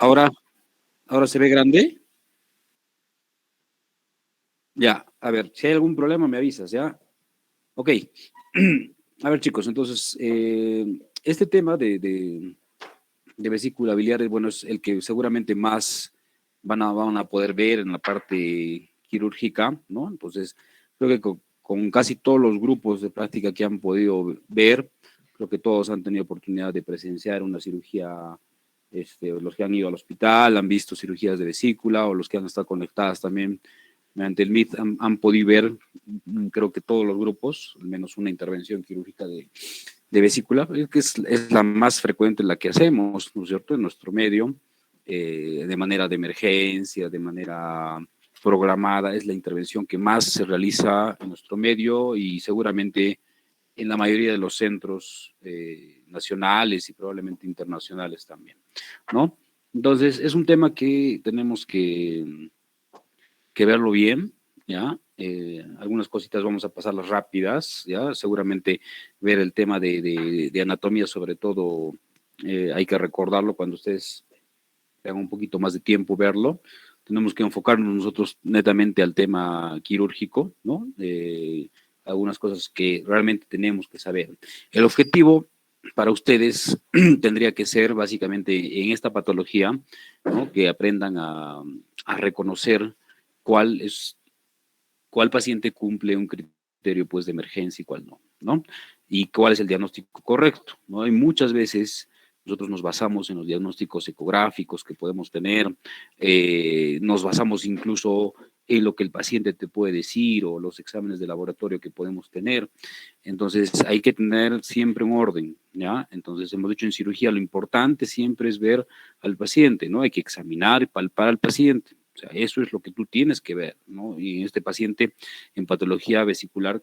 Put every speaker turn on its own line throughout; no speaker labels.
Ahora, ahora se ve grande. Ya, a ver, si hay algún problema me avisas, ¿ya? Ok. A ver, chicos, entonces, este tema de vesícula biliar, bueno, es el que seguramente más van a poder ver en la parte quirúrgica, ¿no? Entonces, creo que con casi todos los grupos de práctica que han podido ver, creo que todos han tenido oportunidad de presenciar una cirugía, los que han ido al hospital, han visto cirugías de vesícula, o los que han estado conectadas también mediante el MIT han podido ver, creo que todos los grupos, al menos una intervención quirúrgica de vesícula, que es la más frecuente la que hacemos, ¿no es cierto?, en nuestro medio, de manera de emergencia, de manera programada, es la intervención que más se realiza en nuestro medio y seguramente en la mayoría de los centros nacionales y probablemente internacionales también, ¿no? Entonces, es un tema que tenemos que verlo bien, ¿ya? Algunas cositas vamos a pasarlas rápidas, ¿ya? Seguramente ver el tema de anatomía, sobre todo, hay que recordarlo cuando ustedes tengan un poquito más de tiempo verlo. Tenemos que enfocarnos nosotros netamente al tema quirúrgico, ¿no? Algunas cosas que realmente tenemos que saber. El objetivo para ustedes tendría que ser básicamente en esta patología, ¿no?, que aprendan a reconocer cuál es, cuál paciente cumple un criterio pues de emergencia y cuál no, ¿no? Y cuál es el diagnóstico correcto, ¿no? Y muchas veces nosotros nos basamos en los diagnósticos ecográficos que podemos tener, nos basamos incluso en lo que el paciente te puede decir o los exámenes de laboratorio que podemos tener. Entonces hay que tener siempre un orden, ¿ya? Entonces hemos dicho en cirugía lo importante siempre es ver al paciente, ¿no? Hay que examinar y palpar al paciente. O sea, eso es lo que tú tienes que ver, ¿no? Y en este paciente en patología vesicular,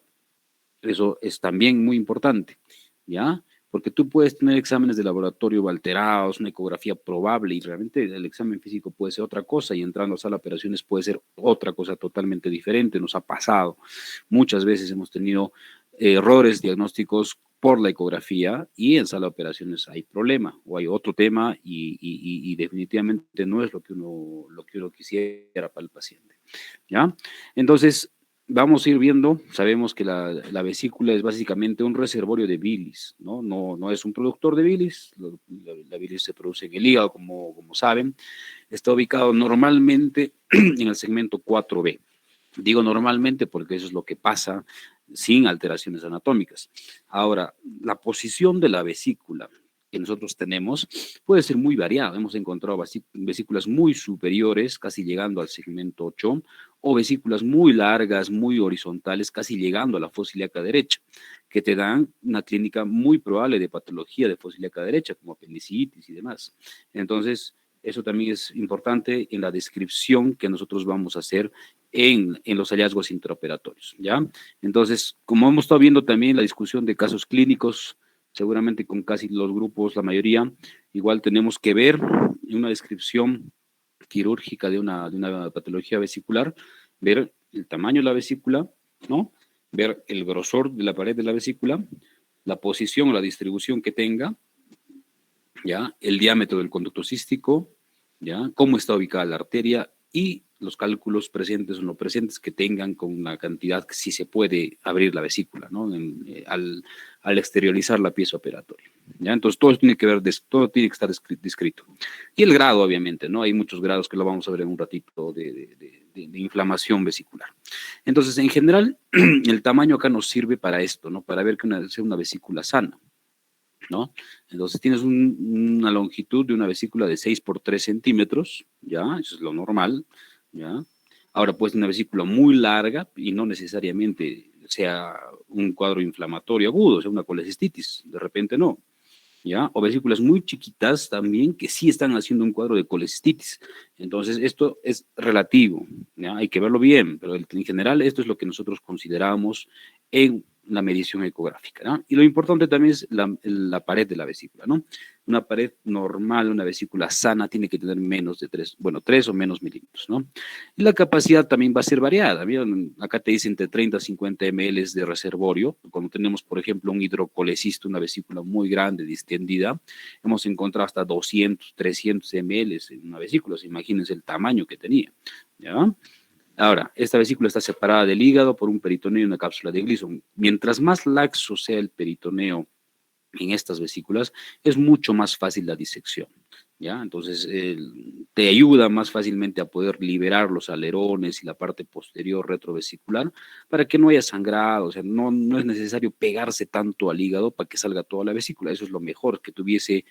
eso es también muy importante, ¿ya? Porque tú puedes tener exámenes de laboratorio alterados, una ecografía probable y realmente el examen físico puede ser otra cosa y entrando a sala de operaciones puede ser otra cosa totalmente diferente. Nos ha pasado. Muchas veces hemos tenido errores diagnósticos por la ecografía y en sala de operaciones hay problema o hay otro tema y definitivamente no es lo que uno quisiera para el paciente, ¿ya? Entonces, vamos a ir viendo, sabemos que la vesícula es básicamente un reservorio de bilis, ¿no? No es un productor de bilis, la bilis se produce en el hígado, como saben, está ubicado normalmente en el segmento 4B. Digo normalmente porque eso es lo que pasa sin alteraciones anatómicas. Ahora, la posición de la vesícula que nosotros tenemos puede ser muy variada. Hemos encontrado vesículas muy superiores, casi llegando al segmento 8, o vesículas muy largas, muy horizontales, casi llegando a la fosa ilíaca derecha, que te dan una clínica muy probable de patología de fosa ilíaca derecha, como apendicitis y demás. Entonces, eso también es importante en la descripción que nosotros vamos a hacer en los hallazgos intraoperatorios, ¿ya? Entonces, como hemos estado viendo también la discusión de casos clínicos, seguramente con casi los grupos, la mayoría, igual tenemos que ver en una descripción quirúrgica de una patología vesicular, ver el tamaño de la vesícula, ¿no? Ver el grosor de la pared de la vesícula, la posición o la distribución que tenga, ¿ya? El diámetro del conducto cístico, ¿ya? Cómo está ubicada la arteria y los cálculos presentes o no presentes que tengan con una cantidad que sí se puede abrir la vesícula, ¿no? Al exteriorizar la pieza operatoria, ¿ya? Entonces todo tiene que ver, todo tiene que estar descrito. Y el grado, obviamente, ¿no? Hay muchos grados que lo vamos a ver en un ratito de inflamación vesicular. Entonces, en general, el tamaño acá nos sirve para esto, ¿no? Para ver que sea una vesícula sana, ¿no? Entonces tienes una longitud de una vesícula de 6 por 3 centímetros, ¿ya? Eso es lo normal, ¿ya? Ahora puedes tener una vesícula muy larga y no necesariamente sea un cuadro inflamatorio agudo, o sea, una colecistitis, de repente no, ¿ya? O vesículas muy chiquitas también que sí están haciendo un cuadro de colecistitis. Entonces, esto es relativo, ¿ya? Hay que verlo bien, pero en general esto es lo que nosotros consideramos en la medición ecográfica, ¿no? Y lo importante también es la pared de la vesícula, ¿no? Una pared normal, una vesícula sana, tiene que tener menos de 3, bueno, 3 o menos milímetros, ¿no? Y la capacidad también va a ser variada. ¿Vieron? Acá te dice entre 30 a 50 ml de reservorio. Cuando tenemos, por ejemplo, un hidrocolecisto, una vesícula muy grande, distendida, hemos encontrado hasta 200, 300 ml en una vesícula. Imagínense el tamaño que tenía, ¿ya? Ahora, esta vesícula está separada del hígado por un peritoneo y una cápsula de Gleason. Mientras más laxo sea el peritoneo en estas vesículas, es mucho más fácil la disección, ¿ya? Entonces, te ayuda más fácilmente a poder liberar los alerones y la parte posterior retrovesicular para que no haya sangrado, o sea, no es necesario pegarse tanto al hígado para que salga toda la vesícula, eso es lo mejor, que tuviese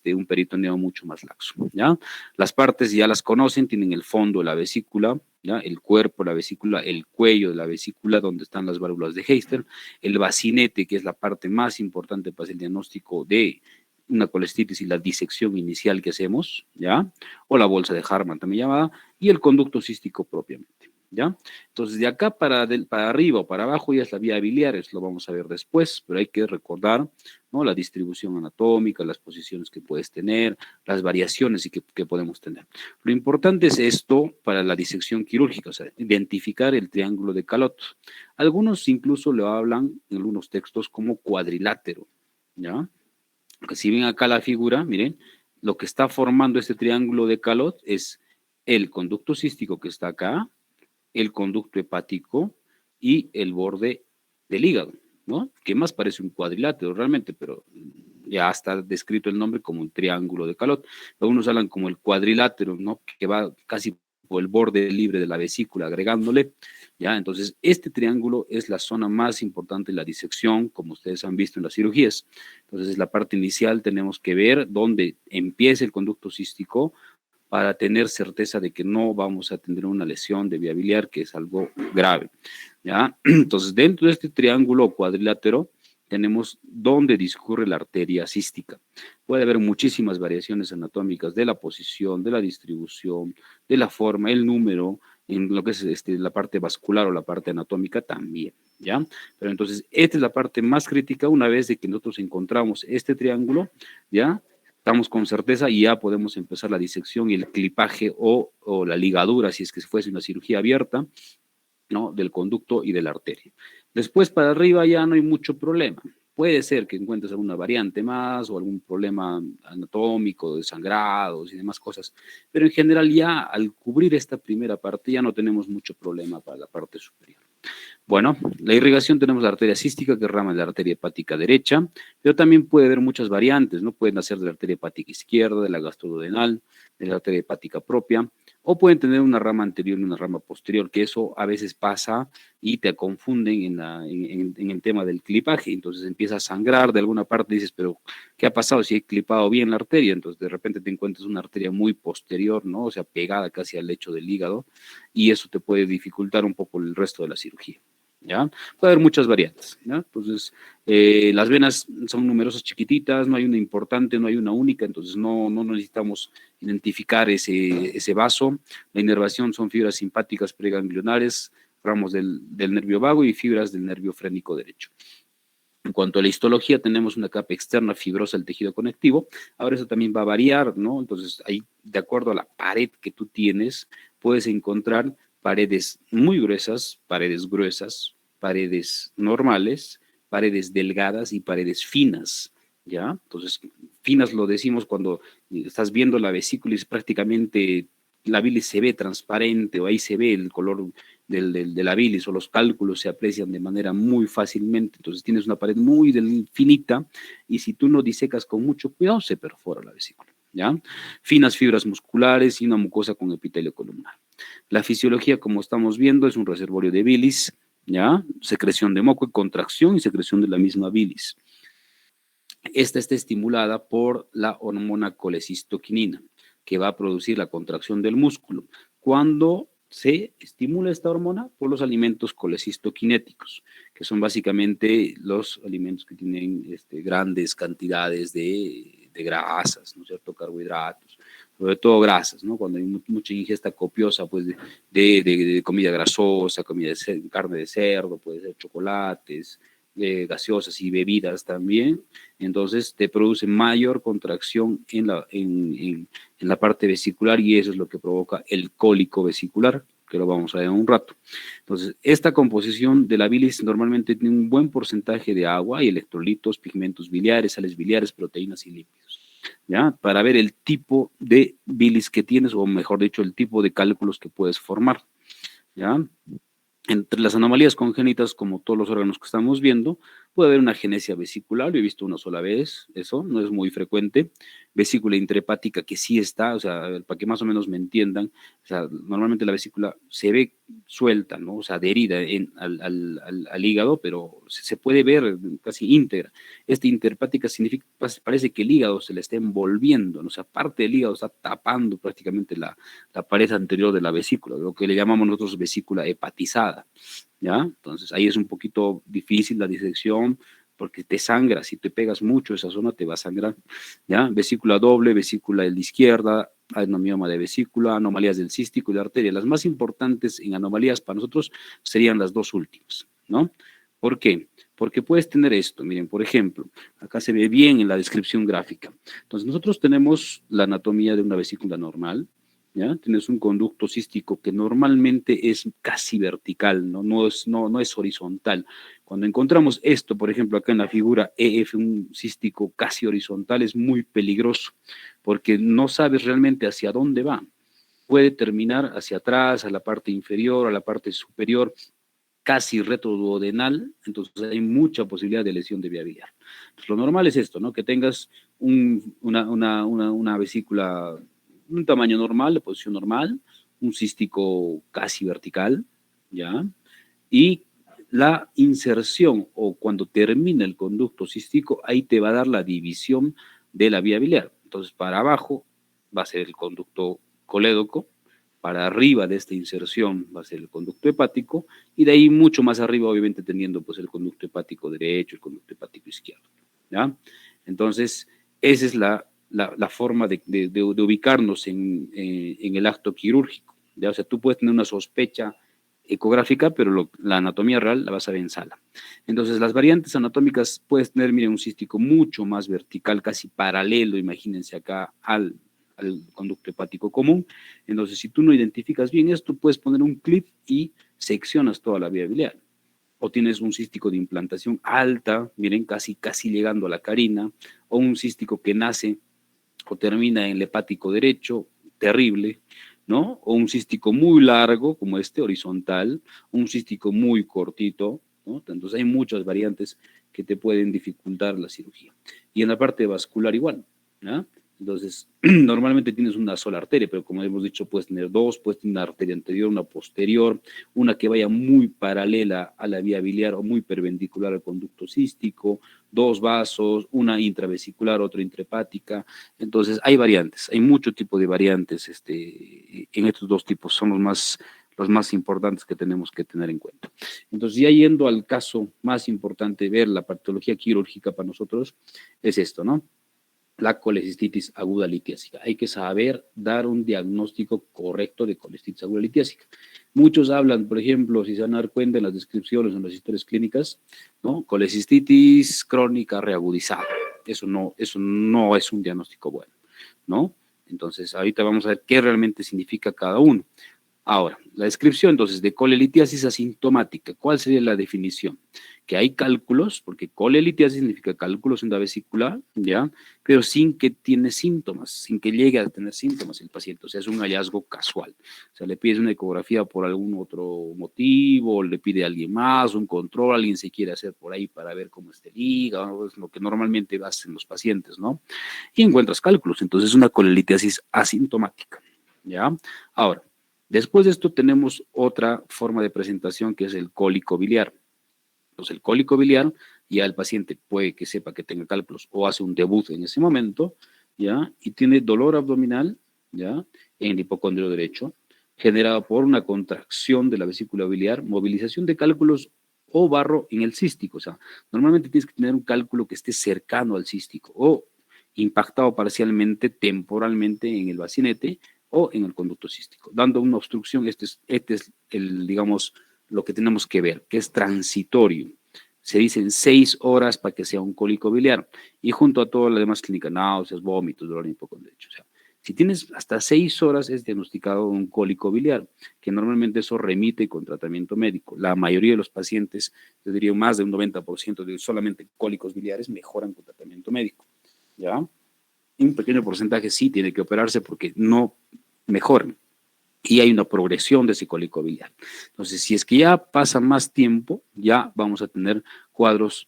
un peritoneo mucho más laxo, ¿ya? Las partes ya las conocen, tienen el fondo de la vesícula, ¿ya? El cuerpo de la vesícula, el cuello de la vesícula, donde están las válvulas de Heister, el bacinete, que es la parte más importante para el diagnóstico de una colestitis y la disección inicial que hacemos, ¿ya? O la bolsa de Harman también llamada, y el conducto cístico propiamente, ¿ya? Entonces, de acá para arriba o para abajo ya es la vía biliar, eso lo vamos a ver después, pero hay que recordar, ¿no? La distribución anatómica, las posiciones que puedes tener, las variaciones que podemos tener. Lo importante es esto para la disección quirúrgica, o sea, identificar el triángulo de Calot. Algunos incluso lo hablan en algunos textos como cuadrilátero, ¿ya? Que si ven acá la figura, miren, lo que está formando este triángulo de Calot es el conducto cístico que está acá, el conducto hepático y el borde del hígado, ¿no? Que más parece un cuadrilátero realmente, pero ya está descrito el nombre como un triángulo de Calot. Algunos hablan como el cuadrilátero, ¿no? Que va casi por el borde libre de la vesícula, agregándole, ¿ya? Entonces, este triángulo es la zona más importante de la disección, como ustedes han visto en las cirugías. Entonces, en la parte inicial tenemos que ver dónde empieza el conducto cístico, para tener certeza de que no vamos a tener una lesión de vía biliar, que es algo grave, ¿ya? Entonces, dentro de este triángulo cuadrilátero, tenemos dónde discurre la arteria cística. Puede haber muchísimas variaciones anatómicas de la posición, de la distribución, de la forma, el número, en lo que es la parte vascular o la parte anatómica también, ¿ya? Pero entonces, esta es la parte más crítica una vez de que nosotros encontramos este triángulo, ¿ya? Estamos con certeza y ya podemos empezar la disección y el clipaje o la ligadura, si es que fuese una cirugía abierta, ¿no? Del conducto y de la arteria. Después para arriba ya no hay mucho problema. Puede ser que encuentres alguna variante más o algún problema anatómico, de sangrados y demás cosas, pero en general ya al cubrir esta primera parte ya no tenemos mucho problema para la parte superior. Bueno, la irrigación tenemos la arteria cística, que es rama de la arteria hepática derecha, pero también puede haber muchas variantes, ¿no? Pueden nacer de la arteria hepática izquierda, de la gastroduodenal, de la arteria hepática propia, o pueden tener una rama anterior y una rama posterior, que eso a veces pasa y te confunden en el tema del clipaje, entonces empieza a sangrar de alguna parte y dices, pero ¿qué ha pasado si he clipado bien la arteria? Entonces de repente te encuentras una arteria muy posterior, ¿no? O sea, pegada casi al lecho del hígado, y eso te puede dificultar un poco el resto de la cirugía, ¿ya? Puede haber muchas variantes, ¿ya? Entonces, las venas son numerosas, chiquititas, no hay una importante, no hay una única, entonces no necesitamos identificar ese vaso. La inervación son fibras simpáticas preganglionares, ramos del nervio vago y fibras del nervio frénico derecho. En cuanto a la histología, tenemos una capa externa fibrosa del tejido conectivo. Ahora eso también va a variar, ¿no? Entonces, ahí, de acuerdo a la pared que tú tienes, puedes encontrar paredes muy gruesas, paredes normales, paredes delgadas y paredes finas, ¿ya? Entonces, finas lo decimos cuando estás viendo la vesícula y es prácticamente la bilis se ve transparente o ahí se ve el color de la bilis o los cálculos se aprecian de manera muy fácilmente. Entonces tienes una pared muy finita y si tú no disecas con mucho cuidado se perfora la vesícula, ¿ya? Finas fibras musculares y una mucosa con epitelio columnar. La fisiología, como estamos viendo, es un reservorio de bilis, ¿ya? Secreción de moco y contracción y secreción de la misma bilis. Esta está estimulada por la hormona colecistoquinina, que va a producir la contracción del músculo. Cuando se estimula esta hormona por los alimentos colecistoquinéticos, que son básicamente los alimentos que tienen grandes cantidades de grasas, ¿no es cierto? Carbohidratos, sobre todo grasas, ¿no? Cuando hay mucha ingesta copiosa, pues, de comida grasosa, carne de cerdo, puede ser chocolates, gaseosas y bebidas también, entonces te produce mayor contracción en la parte vesicular y eso es lo que provoca el cólico vesicular, que lo vamos a ver en un rato. Entonces, esta composición de la bilis normalmente tiene un buen porcentaje de agua y electrolitos, pigmentos biliares, sales biliares, proteínas y lípidos, ¿ya? Para ver el tipo de bilis que tienes, o mejor dicho, el tipo de cálculos que puedes formar, ¿ya? Entre las anomalías congénitas, como todos los órganos que estamos viendo, puede haber una agenesia vesicular, yo he visto una sola vez, eso no es muy frecuente. Vesícula intrahepática, que sí está, o sea, a ver, para que más o menos me entiendan, o sea, normalmente la vesícula se ve suelta, ¿no? O sea, adherida al hígado, pero se puede ver casi íntegra. Esta interhepática significa, parece que el hígado se le está envolviendo, ¿no? O sea, parte del hígado está tapando prácticamente la pared anterior de la vesícula, lo que le llamamos nosotros vesícula hepatizada, ¿ya? Entonces ahí es un poquito difícil la disección porque te sangra, si te pegas mucho esa zona te va a sangrar, ¿ya? Vesícula doble, vesícula de la izquierda, adenomioma de vesícula, anomalías del cístico y la arteria. Las más importantes en anomalías para nosotros serían las dos últimas, ¿no? ¿Por qué? Porque puedes tener esto, miren, por ejemplo, acá se ve bien en la descripción gráfica. Entonces nosotros tenemos la anatomía de una vesícula normal, ¿ya? Tienes un conducto cístico que normalmente es casi vertical, ¿no? No es horizontal. Cuando encontramos esto, por ejemplo, acá en la figura EF, un cístico casi horizontal, es muy peligroso, porque no sabes realmente hacia dónde va. Puede terminar hacia atrás, a la parte inferior, a la parte superior, casi retroduodenal, entonces hay mucha posibilidad de lesión de vía biliar. Entonces, lo normal es esto, ¿no? Que tengas una vesícula, un tamaño normal, de posición normal, un cístico casi vertical, ¿ya? Y la inserción, o cuando termina el conducto cístico, ahí te va a dar la división de la vía biliar. Entonces, para abajo va a ser el conducto colédoco, para arriba de esta inserción va a ser el conducto hepático, y de ahí mucho más arriba, obviamente, teniendo pues el conducto hepático derecho, el conducto hepático izquierdo, ¿ya? Entonces, esa es la forma de ubicarnos en el acto quirúrgico, ¿ya? O sea, tú puedes tener una sospecha ecográfica, pero la anatomía real la vas a ver en sala. Entonces, las variantes anatómicas puedes tener, miren, un cístico mucho más vertical, casi paralelo, imagínense acá, al conducto hepático común. Entonces, si tú no identificas bien esto, puedes poner un clip y seccionas toda la vía biliar. O tienes un cístico de implantación alta, miren, casi llegando a la carina, o un cístico que nace o termina en el hepático derecho, terrible, ¿no? O un cístico muy largo, como este, horizontal, un cístico muy cortito, ¿no? Entonces hay muchas variantes que te pueden dificultar la cirugía. Y en la parte vascular igual, ¿no? Entonces, normalmente tienes una sola arteria, pero como hemos dicho, puedes tener dos, puedes tener una arteria anterior, una posterior, una que vaya muy paralela a la vía biliar o muy perpendicular al conducto cístico, dos vasos, una intravesicular, otra intrahepática. Entonces, hay variantes, hay mucho tipo de variantes en estos dos tipos, son los más importantes que tenemos que tener en cuenta. Entonces, ya yendo al caso más importante, ver la patología quirúrgica para nosotros, es esto, ¿no? La colecistitis aguda litiásica. Hay que saber dar un diagnóstico correcto de colecistitis aguda litiásica. Muchos hablan, por ejemplo, si se van a dar cuenta en las descripciones, en las historias clínicas, ¿no? Colecistitis crónica reagudizada. Eso no es un diagnóstico bueno, ¿no? Entonces, ahorita vamos a ver qué realmente significa cada uno. Ahora, la descripción entonces de colelitiasis asintomática, ¿cuál sería la definición? Que hay cálculos, porque colelitiasis significa cálculos en la vesícula, ¿ya? Pero sin que tiene síntomas, sin que llegue a tener síntomas el paciente, o sea, es un hallazgo casual. O sea, le pides una ecografía por algún otro motivo, le pide a alguien más, un control, alguien se quiere hacer por ahí para ver cómo está el hígado, es lo que normalmente hacen los pacientes, ¿no? Y encuentras cálculos, entonces es una colelitiasis asintomática, ¿ya? Ahora, después de esto tenemos otra forma de presentación que es el cólico biliar. Entonces el cólico biliar, ya el paciente puede que sepa que tenga cálculos o hace un debut en ese momento, ¿ya? Y tiene dolor abdominal, ¿ya? En el hipocondrio derecho, generado por una contracción de la vesícula biliar, movilización de cálculos o barro en el cístico. O sea, normalmente tienes que tener un cálculo que esté cercano al cístico o impactado parcialmente, temporalmente en el bacinete o en el conducto cístico, dando una obstrucción. Este es digamos, lo que tenemos que ver, que es transitorio. se dicen 6 horas para que sea un cólico biliar, y junto a todas las demás clínicas, náuseas, vómitos, dolor hipocondecho. O sea, si tienes hasta 6 horas es diagnosticado un cólico biliar, que normalmente eso remite con tratamiento médico. La mayoría de los pacientes, yo diría más de un 90% de solamente cólicos biliares mejoran con tratamiento médico, ¿ya? Y un pequeño porcentaje sí tiene que operarse porque no mejoran y hay una progresión de ese cólico biliar. Entonces, si es que ya pasa más tiempo, ya vamos a tener cuadros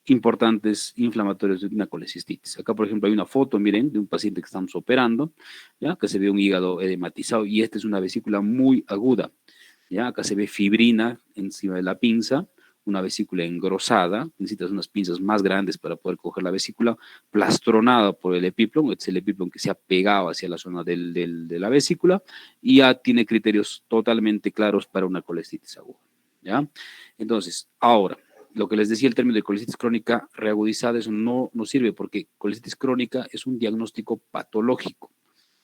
importantes inflamatorios de una colecistitis. Acá, por ejemplo, hay una foto, miren, de un paciente que estamos operando, ¿ya? Que se ve un hígado edematizado y esta es una vesícula muy aguda, ¿ya? Acá se ve fibrina encima de la pinza, una vesícula engrosada, necesitas unas pinzas más grandes para poder coger la vesícula, plastronada por el epiplon, este es el epiplon que se ha pegado hacia la zona de la vesícula y ya tiene criterios totalmente claros para una colecistitis aguda, ¿ya? Entonces, ahora, lo que les decía, el término de colecitis crónica reagudizada, eso no nos sirve porque colecitis crónica es un diagnóstico patológico,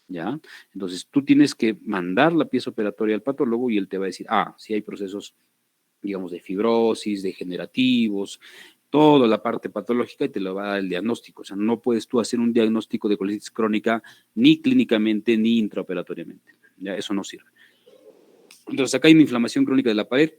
¿ya? Entonces, tú tienes que mandar la pieza operatoria al patólogo y él te va a decir, si hay procesos, digamos, de fibrosis, degenerativos, toda la parte patológica y te lo va a dar el diagnóstico. O sea, no puedes tú hacer un diagnóstico de colecitis crónica ni clínicamente ni intraoperatoriamente, ¿ya? Eso no sirve. Entonces, acá hay una inflamación crónica de la pared.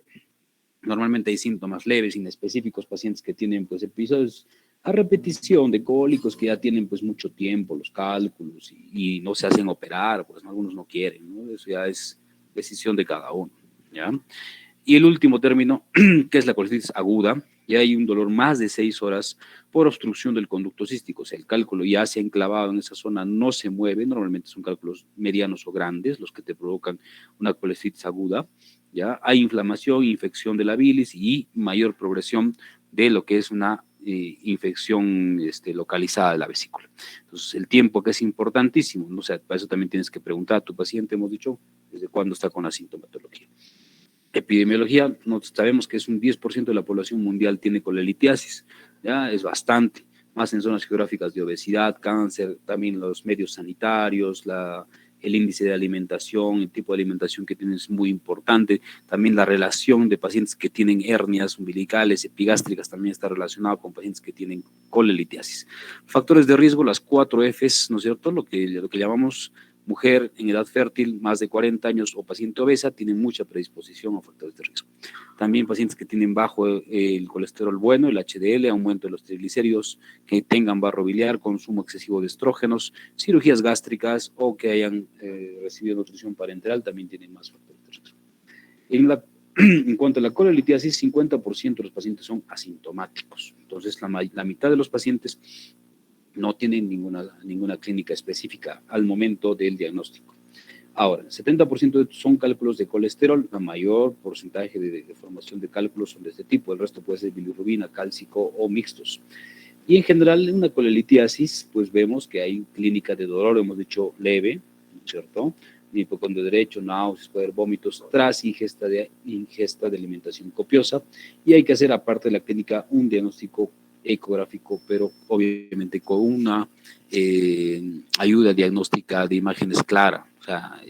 Normalmente hay síntomas leves, inespecíficos, pacientes que tienen pues episodios a repetición de cólicos que ya tienen pues mucho tiempo, los cálculos y no se hacen operar, pues algunos no quieren, ¿no? Eso ya es decisión de cada uno, ¿ya? Y el último término, que es la colecitis aguda, ya hay un dolor más de 6 horas por obstrucción del conducto cístico, o sea, el cálculo ya se ha enclavado en esa zona, no se mueve, normalmente son cálculos medianos o grandes los que te provocan una colecitis aguda, ¿ya? Hay inflamación, infección de la bilis y mayor progresión de lo que es una infección localizada de la vesícula. Entonces, el tiempo que es importantísimo, ¿no? O sea, para eso también tienes que preguntar a tu paciente, hemos dicho, desde cuándo está con la sintomatología. Epidemiología, sabemos que es un 10% de la población mundial tiene colelitiasis, ya es bastante, más en zonas geográficas de obesidad, cáncer, también los medios sanitarios, el índice de alimentación, el tipo de alimentación que tienen es muy importante, también la relación de pacientes que tienen hernias umbilicales, epigástricas, también está relacionado con pacientes que tienen colelitiasis. Factores de riesgo, las 4 Fs, ¿no es cierto? Lo que llamamos mujer en edad fértil, más de 40 años o paciente obesa, tienen mucha predisposición a factores de riesgo. También pacientes que tienen bajo el colesterol bueno, el HDL, aumento de los triglicéridos, que tengan barro biliar, consumo excesivo de estrógenos, cirugías gástricas o que hayan recibido nutrición parenteral, también tienen más factores de riesgo. En cuanto a la colelitiasis, 50% de los pacientes son asintomáticos. Entonces, la mitad de los pacientes no tienen ninguna clínica específica al momento del diagnóstico. Ahora, 70% son cálculos de colesterol, la mayor porcentaje de formación de cálculos son de este tipo, el resto puede ser bilirrubina, cálcico o mixtos. Y en general, en una colelitiasis, pues vemos que hay clínica de dolor, hemos dicho leve, ¿cierto? Hipocondrio derecho, náuseas, puede haber vómitos tras ingesta de alimentación copiosa, y hay que hacer, aparte de la clínica, un diagnóstico ecográfico, pero obviamente con una ayuda diagnóstica de imágenes clara, o sea,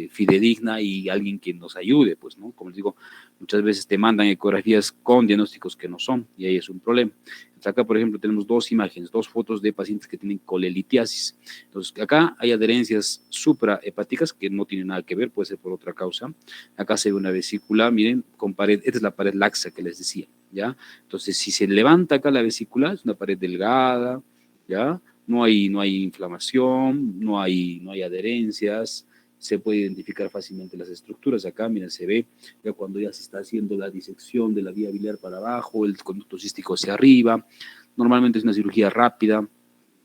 fidedigna y alguien que nos ayude, pues, ¿no? Como les digo, muchas veces te mandan ecografías con diagnósticos que no son, y ahí es un problema. Entonces, acá, por ejemplo, tenemos 2 imágenes, 2 fotos de pacientes que tienen colelitiasis. Entonces, acá hay adherencias suprahepáticas que no tienen nada que ver, puede ser por otra causa. Acá se ve una vesícula, miren, con pared, esta es la pared laxa que les decía, ¿ya? Entonces, si se levanta acá la vesícula, es una pared delgada, ¿ya? No hay inflamación, no hay adherencias, se puede identificar fácilmente las estructuras. Acá, miren, se ve ya cuando ya se está haciendo la disección de la vía biliar para abajo, el conducto cístico hacia arriba. Normalmente es una cirugía rápida,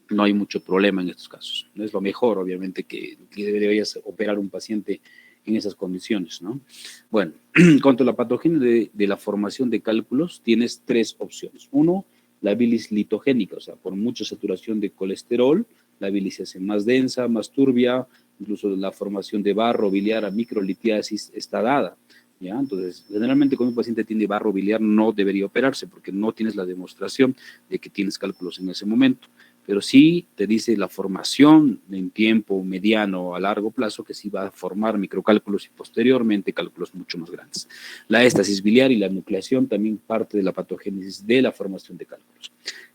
no hay mucho problema en estos casos. No es lo mejor, obviamente, que deberías operar un paciente en esas condiciones, ¿no? Bueno, en cuanto a la patogenia de la formación de cálculos, tienes 3 opciones. Uno, la bilis litogénica, o sea, por mucha saturación de colesterol, la bilis se hace más densa, más turbia, incluso la formación de barro biliar a microlitiasis está dada. ¿ya? Entonces, generalmente cuando un paciente tiene barro biliar no debería operarse porque no tienes la demostración de que tienes cálculos en ese momento, pero sí te dice la formación en tiempo mediano o a largo plazo que sí va a formar microcálculos y posteriormente cálculos mucho más grandes. La éstasis biliar y la nucleación también parte de la patogénesis de la formación de cálculos.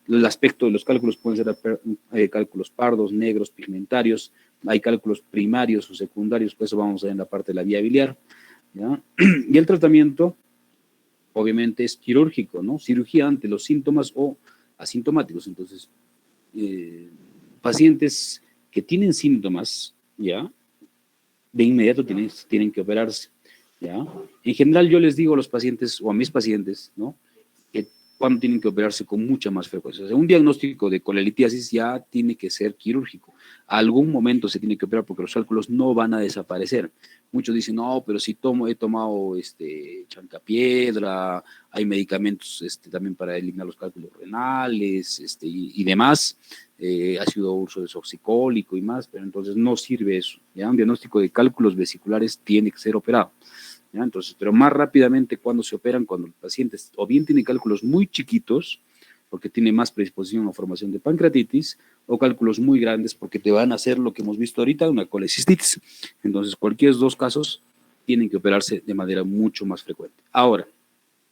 El aspecto de los cálculos pueden ser cálculos pardos, negros, pigmentarios, hay cálculos primarios o secundarios, pues eso vamos a ver en la parte de la vía biliar, ¿ya? Y el tratamiento, obviamente, es quirúrgico, ¿no? Cirugía ante los síntomas o asintomáticos. Entonces, pacientes que tienen síntomas, ¿ya? De inmediato tienen que operarse, ¿ya? En general, yo les digo a los pacientes o a mis pacientes, ¿no? Que cuando tienen que operarse con mucha más frecuencia. O sea, un diagnóstico de colelitiasis ya tiene que ser quirúrgico. A algún momento se tiene que operar porque los cálculos no van a desaparecer. Muchos dicen, no, pero si he tomado chancapiedra, hay medicamentos también para eliminar los cálculos renales y demás, ácido urso desoxicólico y más, pero entonces no sirve eso. ¿Ya? Un diagnóstico de cálculos vesiculares tiene que ser operado. ¿Ya? Entonces, pero más rápidamente cuando se operan, cuando el paciente o bien tiene cálculos muy chiquitos, porque tiene más predisposición a formación de pancreatitis, o cálculos muy grandes porque te van a hacer lo que hemos visto ahorita, una colecistitis. Entonces, cualquiera de los dos casos tienen que operarse de manera mucho más frecuente. Ahora,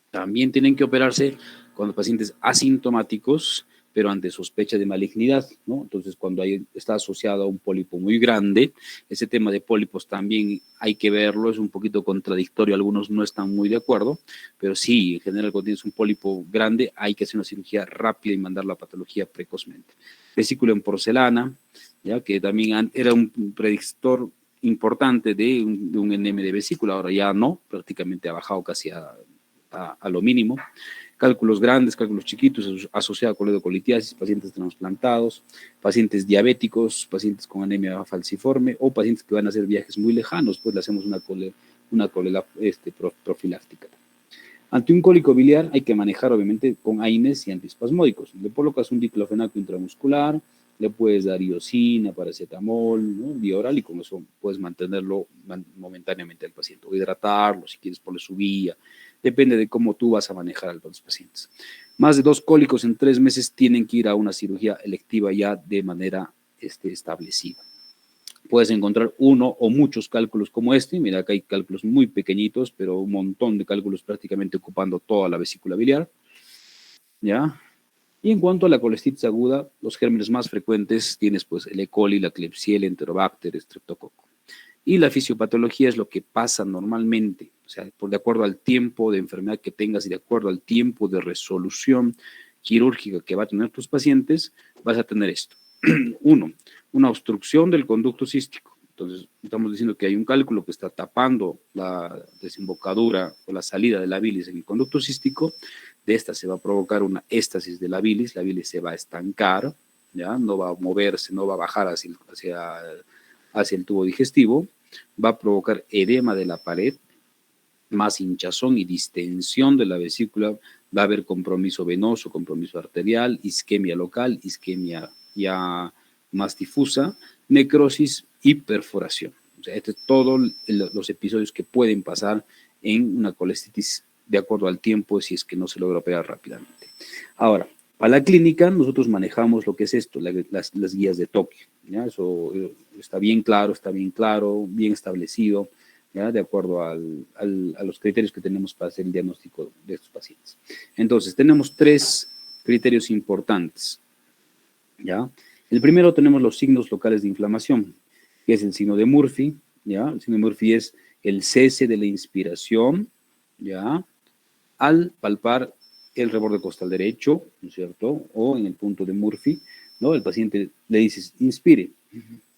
también tienen que operarse cuando pacientes asintomáticos, pero ante sospecha de malignidad, ¿no? Entonces, cuando está asociado a un pólipo muy grande, ese tema de pólipos también hay que verlo, es un poquito contradictorio, algunos no están muy de acuerdo, pero sí, en general, cuando tienes un pólipo grande, hay que hacer una cirugía rápida y mandar la patología precozmente. Vesícula en porcelana, ya que también era un predictor importante de un NM de vesícula, ahora ya no, prácticamente ha bajado casi a lo mínimo. Cálculos grandes, cálculos chiquitos, asociados con colitiasis, pacientes trasplantados, pacientes diabéticos, pacientes con anemia falciforme o pacientes que van a hacer viajes muy lejanos, pues le hacemos una colela profiláctica. Ante un cólico biliar hay que manejar obviamente con AINES y antiespasmódicos. Le colocas un diclofenaco intramuscular, le puedes dar iosina, paracetamol, ¿no? Vía oral, y con eso puedes mantenerlo momentáneamente al paciente, o hidratarlo, si quieres poner su vía, depende de cómo tú vas a manejar a los pacientes. Más de 2 cólicos en 3 meses tienen que ir a una cirugía electiva ya de manera establecida. Puedes encontrar uno o muchos cálculos como este. Mira, acá hay cálculos muy pequeñitos, pero un montón de cálculos prácticamente ocupando toda la vesícula biliar, ¿ya? Y en cuanto a la colestitis aguda, los gérmenes más frecuentes tienes pues el E. coli, la Klebsiella, Enterobacter, Streptococcus. Y la fisiopatología es lo que pasa normalmente, o sea, de acuerdo al tiempo de enfermedad que tengas y de acuerdo al tiempo de resolución quirúrgica que va a tener tus pacientes, vas a tener esto. Uno, una obstrucción del conducto cístico. Entonces, estamos diciendo que hay un cálculo que está tapando la desembocadura o la salida de la bilis en el conducto cístico. De esta se va a provocar una éstasis de la bilis se va a estancar, ¿ya? No va a moverse, no va a bajar hacia el tubo digestivo, va a provocar edema de la pared, más hinchazón y distensión de la vesícula, va a haber compromiso venoso, compromiso arterial, isquemia local, isquemia ya más difusa, necrosis y perforación. O sea, estos todos los episodios que pueden pasar en una colestitis de acuerdo al tiempo si es que no se logra operar rápidamente. Ahora, para la clínica nosotros manejamos lo que es esto, las guías de Tokio, ¿ya? Eso está bien claro, bien establecido, ¿ya? De acuerdo a los criterios que tenemos para hacer el diagnóstico de estos pacientes. Entonces, tenemos 3 criterios importantes, ¿ya? El primero tenemos los signos locales de inflamación, que es el signo de Murphy, ¿ya? El signo de Murphy es el cese de la inspiración, ¿ya? Al palpar el reborde costal derecho, ¿no es cierto? O en el punto de Murphy, ¿no? El paciente le dices, inspire,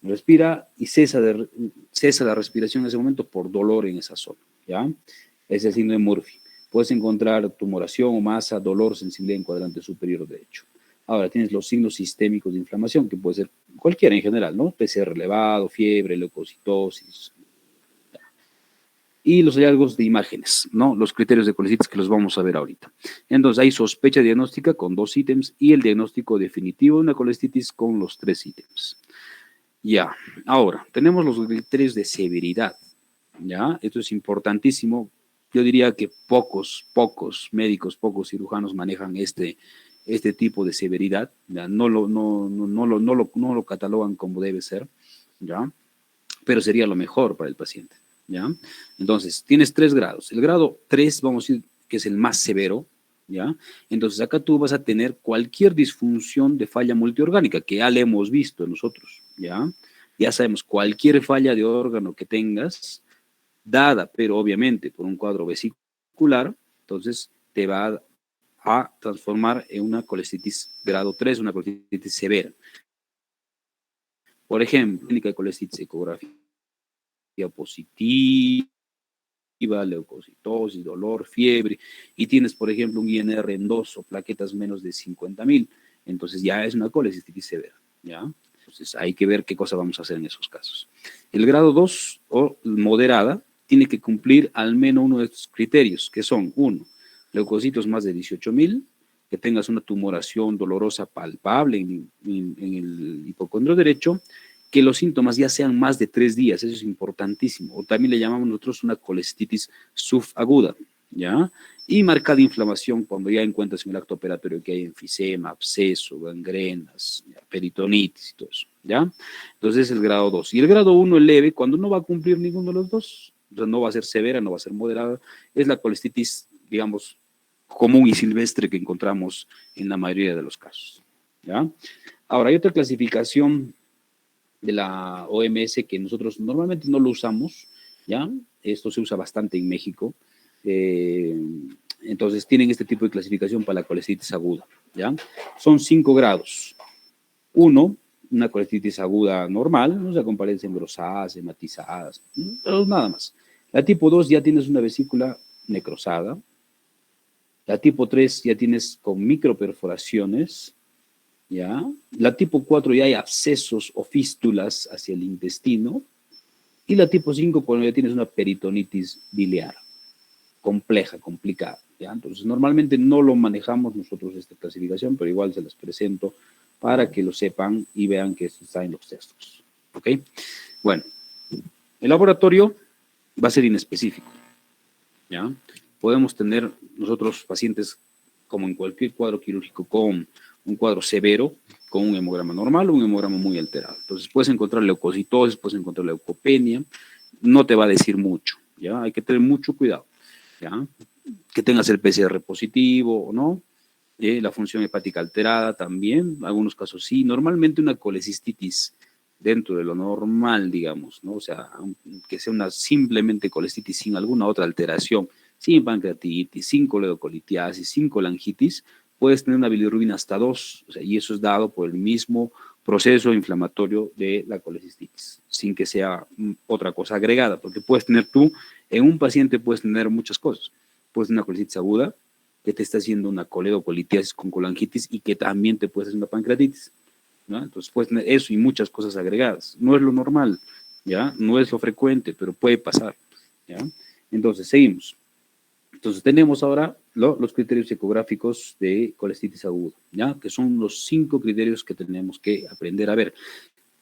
respira y cesa la respiración en ese momento por dolor en esa zona, ¿ya? Ese es el signo de Murphy. Puedes encontrar tumoración o masa, dolor, sensibilidad en cuadrante superior derecho. Ahora tienes los signos sistémicos de inflamación, que puede ser cualquiera en general, ¿no? PCR elevado, fiebre, leucocitosis. Y los hallazgos de imágenes, ¿no? Los criterios de colecitis que los vamos a ver ahorita. Entonces hay sospecha diagnóstica con 2 ítems y el diagnóstico definitivo de una colestitis con los 3 ítems. Ya, ahora, tenemos los criterios de severidad, ¿ya? Esto es importantísimo. yo diría que pocos médicos, pocos cirujanos manejan este tipo de severidad, ¿ya? No lo catalogan como debe ser, ¿ya? Pero sería lo mejor para el paciente, ¿ya? Entonces, tienes 3 grados. El grado 3, vamos a decir, que es el más severo, ¿ya? Entonces, acá tú vas a tener cualquier disfunción de falla multiorgánica, que ya le hemos visto nosotros, ¿ya? Ya sabemos, cualquier falla de órgano que tengas, dada, pero obviamente por un cuadro vesicular, entonces te va a transformar en una colestitis grado 3, una colestitis severa. Por ejemplo, clínica de colestitis, ecografía positiva, leucocitosis, dolor, fiebre, y tienes, por ejemplo, un INR en 2 o plaquetas menos de 50.000, entonces ya es una colestitis severa, ¿ya? Entonces hay que ver qué cosa vamos a hacer en esos casos. El grado 2 o moderada tiene que cumplir al menos uno de estos criterios, que son, 1, leucocitos más de 18.000, que tengas una tumoración dolorosa palpable en el hipocondrio derecho, que los síntomas ya sean más de 3 días, eso es importantísimo, o también le llamamos nosotros una colestitis subaguda, ¿ya? Y marcada inflamación cuando ya encuentras en el acto operatorio que hay enfisema, absceso, gangrenas, peritonitis y todo eso, ¿ya? Entonces es el grado 2. Y el grado 1, el leve, cuando no va a cumplir ninguno de los dos, o sea, no va a ser severa, no va a ser moderada, es la colestitis, digamos, común y silvestre que encontramos en la mayoría de los casos, ¿ya? Ahora, hay otra clasificación de la OMS que nosotros normalmente no lo usamos, ¿ya? Esto se usa bastante en México. Entonces tienen este tipo de clasificación para la colestitis aguda, ¿ya? Son 5 grados. 1, una colestitis aguda normal, no se con paredes engrosadas, hematizadas, nada más. La tipo 2 ya tienes una vesícula necrosada. La tipo 3 ya tienes con microperforaciones, ¿ya? La tipo 4 ya hay abscesos o fístulas hacia el intestino. Y la tipo 5 cuando ya tienes una peritonitis biliar, compleja, complicada, ¿ya? Entonces, normalmente no lo manejamos nosotros esta clasificación, pero igual se las presento para que lo sepan y vean que esto está en los textos, ¿ok? Bueno, el laboratorio va a ser inespecífico, ¿ya? Podemos tener nosotros pacientes, como en cualquier cuadro quirúrgico, con un cuadro severo, con un hemograma normal o un hemograma muy alterado. Entonces puedes encontrar leucocitosis, puedes encontrar leucopenia, no te va a decir mucho, ¿ya? Hay que tener mucho cuidado, ¿ya? Que tengas el PCR positivo o no, la función hepática alterada también, en algunos casos sí. Normalmente una colecistitis dentro de lo normal, digamos, ¿no? O sea, que sea una simplemente colecistitis sin alguna otra alteración, sin pancreatitis, sin coledocolitiasis, sin colangitis, puedes tener una bilirrubina hasta 2, o sea, y eso es dado por el mismo proceso inflamatorio de la colecistitis, sin que sea otra cosa agregada, porque puedes tener tú, en un paciente puedes tener muchas cosas. Puedes tener una colecitis aguda, que te está haciendo una coledocolitiasis con colangitis y que también te puede hacer una pancreatitis, ¿no? Entonces puedes tener eso y muchas cosas agregadas. No es lo normal, ¿ya? No es lo frecuente, pero puede pasar, ¿ya? Entonces, seguimos. Entonces, tenemos ahora los criterios ecográficos de colestitis aguda, ¿ya? Que son los 5 criterios que tenemos que aprender a ver.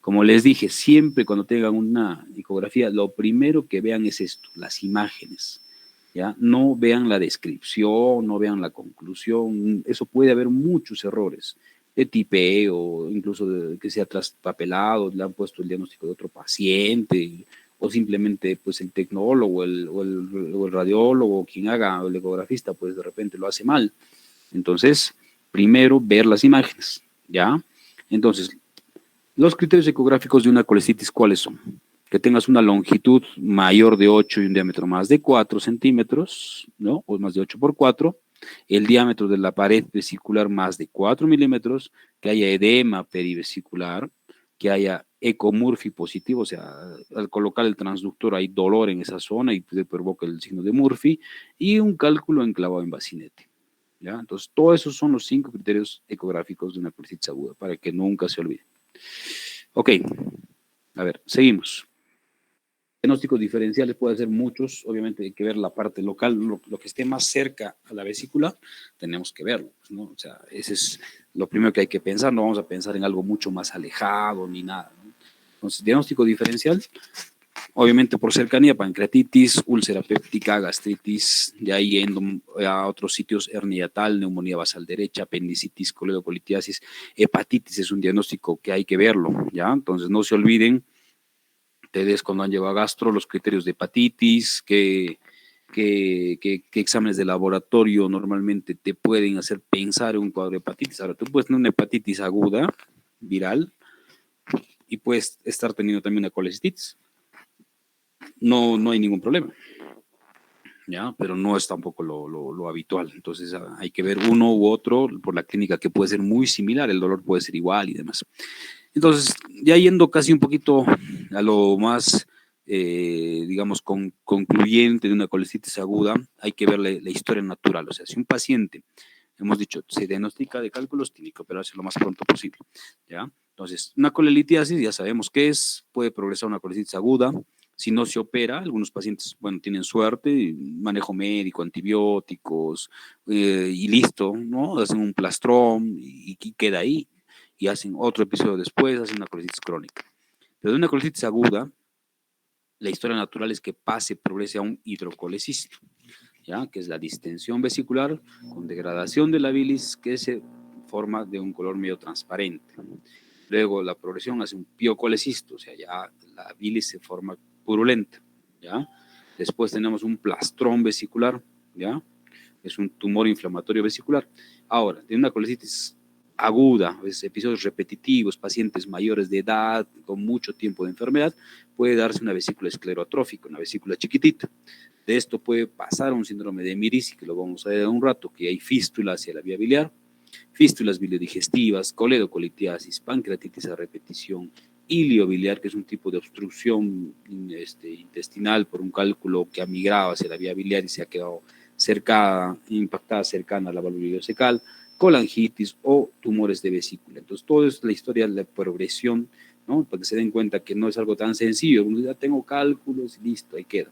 Como les dije, siempre cuando tengan una ecografía, lo primero que vean es esto, las imágenes, ¿ya? No vean la descripción, no vean la conclusión, eso puede haber muchos errores de tipeo, incluso de que sea traspapelado, le han puesto el diagnóstico de otro paciente, o simplemente pues el tecnólogo o el radiólogo, quien haga, o el ecografista, pues de repente lo hace mal. Entonces, primero ver las imágenes, ¿ya? Entonces, los criterios ecográficos de una colestitis, ¿cuáles son? Que tengas una longitud mayor de 8 y un diámetro más de 4 centímetros, ¿no? O más de 8 por 4, el diámetro de la pared vesicular más de 4 milímetros, que haya edema perivesicular, que haya ecomurphy positivo, o sea, al colocar el transductor hay dolor en esa zona y provoca el signo de Murphy, y un cálculo enclavado en bacinete, ¿ya? Entonces, todos esos son los 5 criterios ecográficos de una colestitis aguda, para que nunca se olviden. Ok, a ver, seguimos. Diagnósticos diferenciales puede ser muchos, obviamente hay que ver la parte local, lo que esté más cerca a la vesícula, tenemos que verlo, ¿no? O sea, ese es lo primero que hay que pensar, no vamos a pensar en algo mucho más alejado ni nada, ¿no? Entonces, diagnóstico diferencial, Obviamente por cercanía, pancreatitis, úlcera péptica, gastritis, de ahí yendo a otros sitios, hernia hiatal, neumonía basal derecha, apendicitis, coledocolitiasis, hepatitis es un diagnóstico que hay que verlo, ¿ya? Entonces no se olviden, ustedes cuando han llevado a gastro, los criterios de hepatitis, que exámenes de laboratorio normalmente te pueden hacer pensar en un cuadro de hepatitis. Ahora, tú puedes tener una hepatitis aguda, viral, y puedes estar teniendo también una colecistitis. No hay ningún problema, ¿ya? Pero no es tampoco lo habitual. Entonces hay que ver uno u otro por la clínica, que puede ser muy similar, el dolor puede ser igual y demás. Entonces, ya yendo casi un poquito a lo más, digamos, concluyente de una colecitis aguda, hay que ver la historia natural. O sea, si un paciente, hemos dicho, se diagnostica de cálculos, tiene que operarse lo más pronto posible, ¿ya? Entonces, una colelitiasis, ya sabemos qué es, puede progresar a una colecitis aguda. Si no se opera, algunos pacientes, bueno, tienen suerte, manejo médico, antibióticos, y listo, ¿no? Hacen un plastrón y queda ahí. Y hacen otro episodio después, hacen una colecitis crónica. Pero de una colecitis aguda, la historia natural es que pase, progrese a un hidrocolecisto, ¿ya? Que es la distensión vesicular con degradación de la bilis que se forma de un color medio transparente. Luego la progresión hace un piocolecisto, o sea, ya la bilis se forma purulenta, ¿ya? Después tenemos un plastrón vesicular, ¿ya? Es un tumor inflamatorio vesicular. Ahora, de una colecitis aguda, episodios repetitivos, pacientes mayores de edad, con mucho tiempo de enfermedad, puede darse una vesícula esclerotrófica, una vesícula chiquitita. De esto puede pasar a un síndrome de Mirici, que lo vamos a ver en un rato, que hay fístula hacia la vía biliar, fístulas biliodigestivas, coledocolitiasis, pancreatitis a repetición, iliobiliar, que es un tipo de obstrucción intestinal por un cálculo que ha migrado hacia la vía biliar y se ha quedado impactada cercana a la válvula ileocecal, colangitis o tumores de vesícula. Entonces, todo es la historia de la progresión, ¿no? Para que se den cuenta que no es algo tan sencillo. Ya tengo cálculos y listo, ahí queda.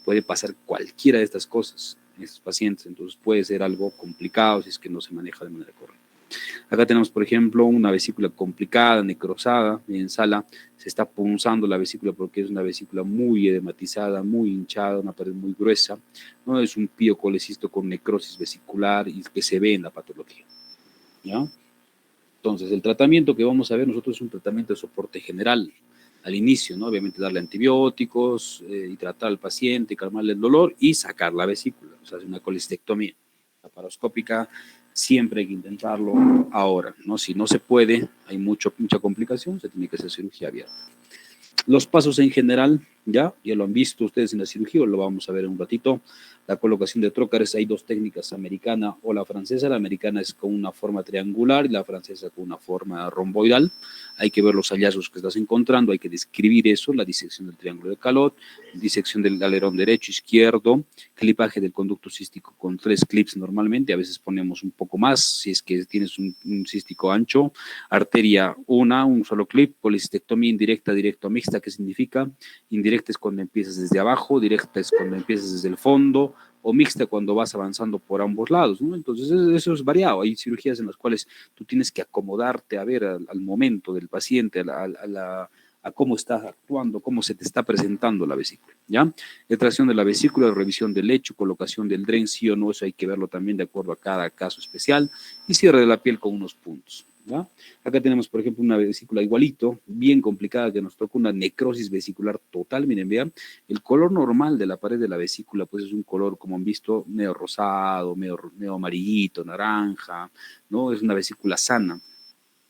Puede pasar cualquiera de estas cosas en estos pacientes, entonces puede ser algo complicado si es que no se maneja de manera correcta. Acá tenemos, por ejemplo, una vesícula complicada, necrosada, en sala se está punzando la vesícula porque es una vesícula muy edematizada, muy hinchada, una pared muy gruesa, ¿no? Es un piocolecisto con necrosis vesicular y que se ve en la patología, ¿ya? Entonces, el tratamiento que vamos a ver nosotros es un tratamiento de soporte general al inicio, ¿no? Obviamente darle antibióticos y tratar al paciente, calmarle el dolor y sacar la vesícula, o sea, es una colistectomía laparoscópica. Siempre hay que intentarlo ahora, ¿no? Si no se puede, hay mucha complicación, se tiene que hacer cirugía abierta. Los pasos en general, ya lo han visto ustedes en la cirugía, lo vamos a ver en un ratito. La colocación de trócares, hay dos técnicas, americana o la francesa. La americana es con una forma triangular y la francesa con una forma romboidal. Hay que ver los hallazgos que estás encontrando, hay que describir eso, la disección del triángulo de Calot, disección del alerón derecho, izquierdo, clipaje del conducto cístico con 3 clips normalmente, a veces ponemos un poco más si es que tienes un cístico ancho, arteria un solo clip, policistectomía indirecta, directa o mixta. ¿Qué significa? Indirecta es cuando empiezas desde abajo, directa es cuando empiezas desde el fondo, o mixta cuando vas avanzando por ambos lados, ¿no? Entonces eso es variado. Hay cirugías en las cuales tú tienes que acomodarte a ver al momento del paciente, a cómo estás actuando, cómo se te está presentando la vesícula, ¿ya? Extracción de la vesícula, revisión del lecho, colocación del dren, sí o no, eso hay que verlo también de acuerdo a cada caso especial, y cierre de la piel con unos puntos, ¿ya? Acá tenemos, por ejemplo, una vesícula igualito, bien complicada, que nos tocó una necrosis vesicular total. Miren, vean, el color normal de la pared de la vesícula, pues es un color, como han visto, medio rosado, medio amarillito, naranja, ¿no? Es una vesícula sana.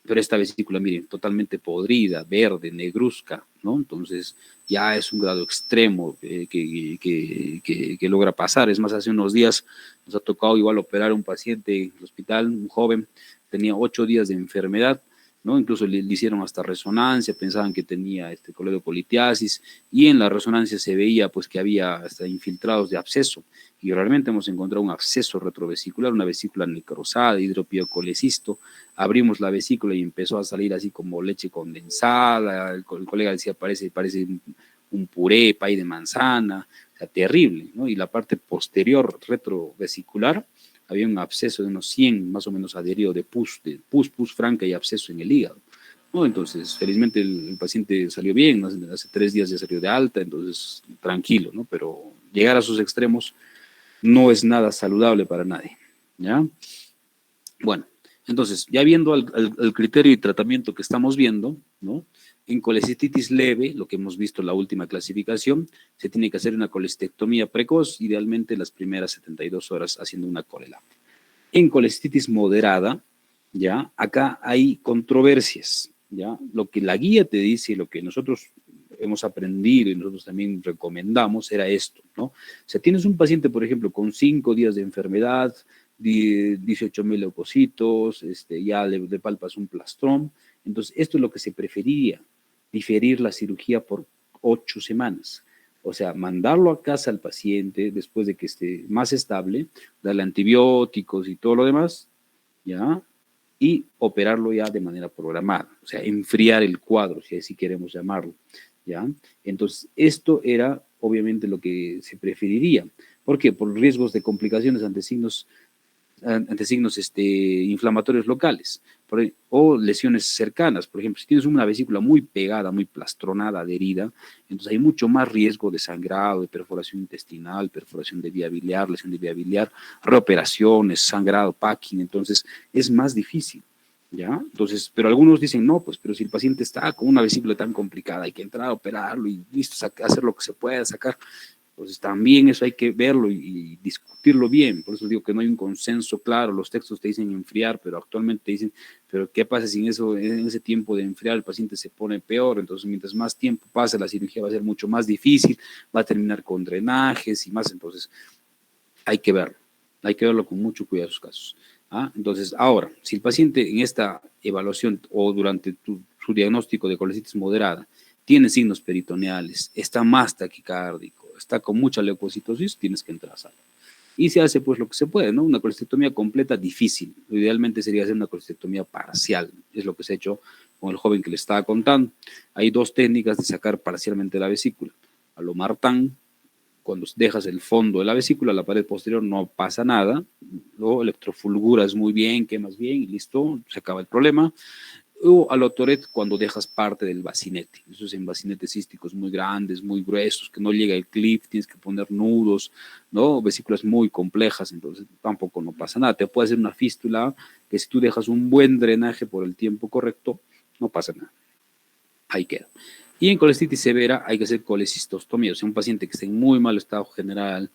Pero esta vesícula, miren, totalmente podrida, verde, negruzca, ¿no? Entonces ya es un grado extremo que logra pasar. Es más, hace unos días nos ha tocado igual operar a un paciente en el hospital, un joven, tenía 8 días de enfermedad, ¿no? Incluso le hicieron hasta resonancia, pensaban que tenía coledocolitiasis, y en la resonancia se veía pues que había hasta infiltrados de absceso, y realmente hemos encontrado un absceso retrovesicular, una vesícula necrosada, hidropiocolecisto. Abrimos la vesícula y empezó a salir así como leche condensada, el colega decía parece un puré, pay de manzana, o sea, terrible, ¿no? Y la parte posterior retrovesicular había un absceso de unos 100 más o menos adherido de pus franca y absceso en el hígado. ¿no? Entonces, felizmente el paciente salió bien, ¿no? Hace 3 días ya salió de alta, entonces tranquilo, ¿no? Pero llegar a sus extremos no es nada saludable para nadie, ¿ya? Bueno, entonces, ya viendo el criterio y tratamiento que estamos viendo, ¿no? En colecistitis leve, lo que hemos visto en la última clasificación, se tiene que hacer una colestectomía precoz, idealmente las primeras 72 horas haciendo una colelap. En colecistitis moderada, ¿ya? Acá hay controversias, ¿ya? Lo que la guía te dice y lo que nosotros hemos aprendido y nosotros también recomendamos era esto, ¿no? O sea, tienes un paciente, por ejemplo, con 5 días de enfermedad, 18.000 leucocitos, ya le palpas un plastrón, entonces esto es lo que se preferiría, diferir la cirugía por 8 semanas. O sea, mandarlo a casa al paciente después de que esté más estable, darle antibióticos y todo lo demás, ¿ya? Y operarlo ya de manera programada, o sea, enfriar el cuadro, si así queremos llamarlo, ¿ya? Entonces, esto era obviamente lo que se preferiría. ¿Por qué? Por riesgos de complicaciones ante signos inflamatorios locales o lesiones cercanas. Por ejemplo, si tienes una vesícula muy pegada, muy plastronada, adherida, entonces hay mucho más riesgo de sangrado, de perforación intestinal, perforación de vía biliar, lesión de vía biliar, reoperaciones, sangrado, packing, entonces es más difícil. ¿Ya? Entonces, pero algunos dicen, no, pues, pero si el paciente está con una vesícula tan complicada, hay que entrar a operarlo y listo, hacer lo que se pueda, sacar. Entonces también eso hay que verlo y discutirlo bien. Por eso digo que no hay un consenso claro. Los textos te dicen enfriar, pero actualmente te dicen, pero ¿qué pasa si en ese tiempo de enfriar el paciente se pone peor? Entonces mientras más tiempo pase, la cirugía va a ser mucho más difícil, va a terminar con drenajes y más. Entonces hay que verlo. Hay que verlo con mucho cuidado esos casos. ¿Ah? Entonces, ahora, si el paciente en esta evaluación o durante su diagnóstico de colecitis moderada tiene signos peritoneales, está más taquicárdico, está con mucha leucocitosis, tienes que entrar a sala. Y se hace pues lo que se puede, ¿no? Una colestectomía completa difícil. Idealmente sería hacer una colestectomía parcial. Es lo que se ha hecho con el joven que le estaba contando. Hay dos técnicas de sacar parcialmente la vesícula. A lo Martán, cuando dejas el fondo de la vesícula, la pared posterior no pasa nada, lo electrofulguras muy bien, quemas bien y listo, se acaba el problema. O a lo Toret cuando dejas parte del bacinete. Eso es en bacinetes císticos muy grandes, muy gruesos, que no llega el clip, tienes que poner nudos, ¿no? Vesículas muy complejas, entonces tampoco no pasa nada. Te puede hacer una fístula que si tú dejas un buen drenaje por el tiempo correcto, no pasa nada. Ahí queda. Y en colestitis severa hay que hacer colecistostomía, o sea, un paciente que esté en muy mal estado general,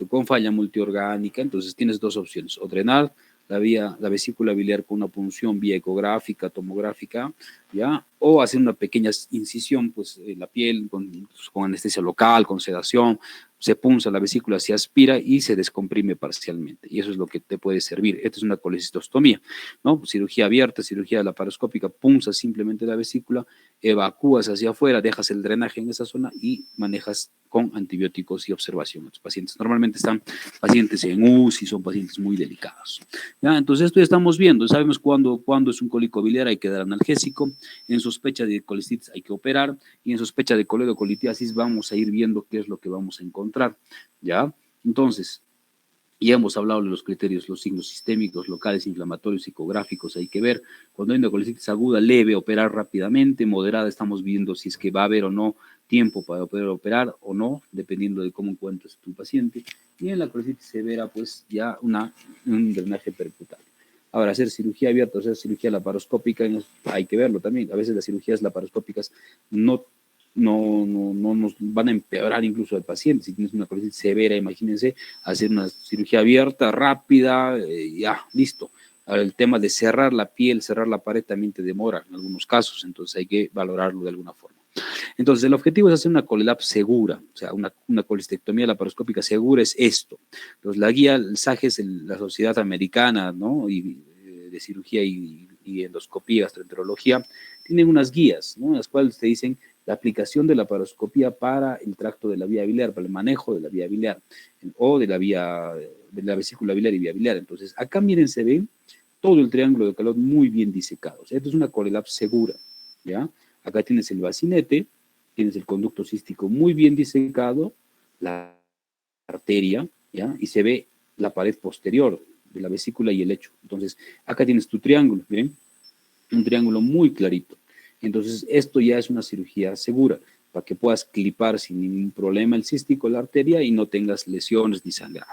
con falla multiorgánica, entonces tienes dos opciones, o drenar la vesícula biliar con una punción vía ecográfica, tomográfica, ¿ya? O hacer una pequeña incisión, pues, en la piel, con anestesia local, con sedación, se punza la vesícula, se aspira y se descomprime parcialmente, y eso es lo que te puede servir. Esta es una colecistostomía, ¿no? Cirugía abierta, cirugía laparoscópica, punzas simplemente la vesícula, evacúas hacia afuera, dejas el drenaje en esa zona y manejas con antibióticos y observación a los pacientes. Normalmente están pacientes en UCI, son pacientes muy delicados. ¿Ya? Entonces esto ya estamos viendo, sabemos cuándo es un cólico biliar, hay que dar analgésico, en sospecha de colestitis hay que operar y en sospecha de coledocolitiasis vamos a ir viendo qué es lo que vamos a encontrar. ¿Ya? Entonces, ya hemos hablado de los criterios, los signos sistémicos, locales, inflamatorios, psicográficos, hay que ver. Cuando hay una colecitis aguda, leve, operar rápidamente, moderada, estamos viendo si es que va a haber o no tiempo para poder operar o no, dependiendo de cómo encuentres tu paciente. Y en la colecitis severa, pues ya un drenaje percutal. Ahora, hacer cirugía abierta o hacer cirugía laparoscópica, hay que verlo también. A veces las cirugías laparoscópicas no nos van a empeorar incluso al paciente. Si tienes una colecitis severa, imagínense, hacer una cirugía abierta, rápida, ya, listo. Ahora, el tema de cerrar la piel, cerrar la pared también te demora en algunos casos, entonces hay que valorarlo de alguna forma. Entonces, el objetivo es hacer una colelap segura, o sea, una colestectomía laparoscópica segura es esto. Entonces, la guía, el SAGE es la Sociedad Americana, ¿no? De Cirugía y Endoscopía, Gastroenterología, tienen unas guías, ¿no? En las cuales te dicen la aplicación de la laparoscopía para el tracto de la vía biliar, para el manejo de la vía biliar, o de la vesícula biliar y vía biliar. Entonces, acá miren, se ve todo el triángulo de calor muy bien disecado. O sea, esto es una colelap segura, ¿ya? Acá tienes el bacinete, tienes el conducto cístico muy bien disecado, la arteria, ¿ya? Y se ve la pared posterior de la vesícula y el lecho. Entonces, acá tienes tu triángulo, ¿miren? Un triángulo muy clarito. Entonces, esto ya es una cirugía segura, para que puedas clipar sin ningún problema el cístico, la arteria, y no tengas lesiones ni sangrado.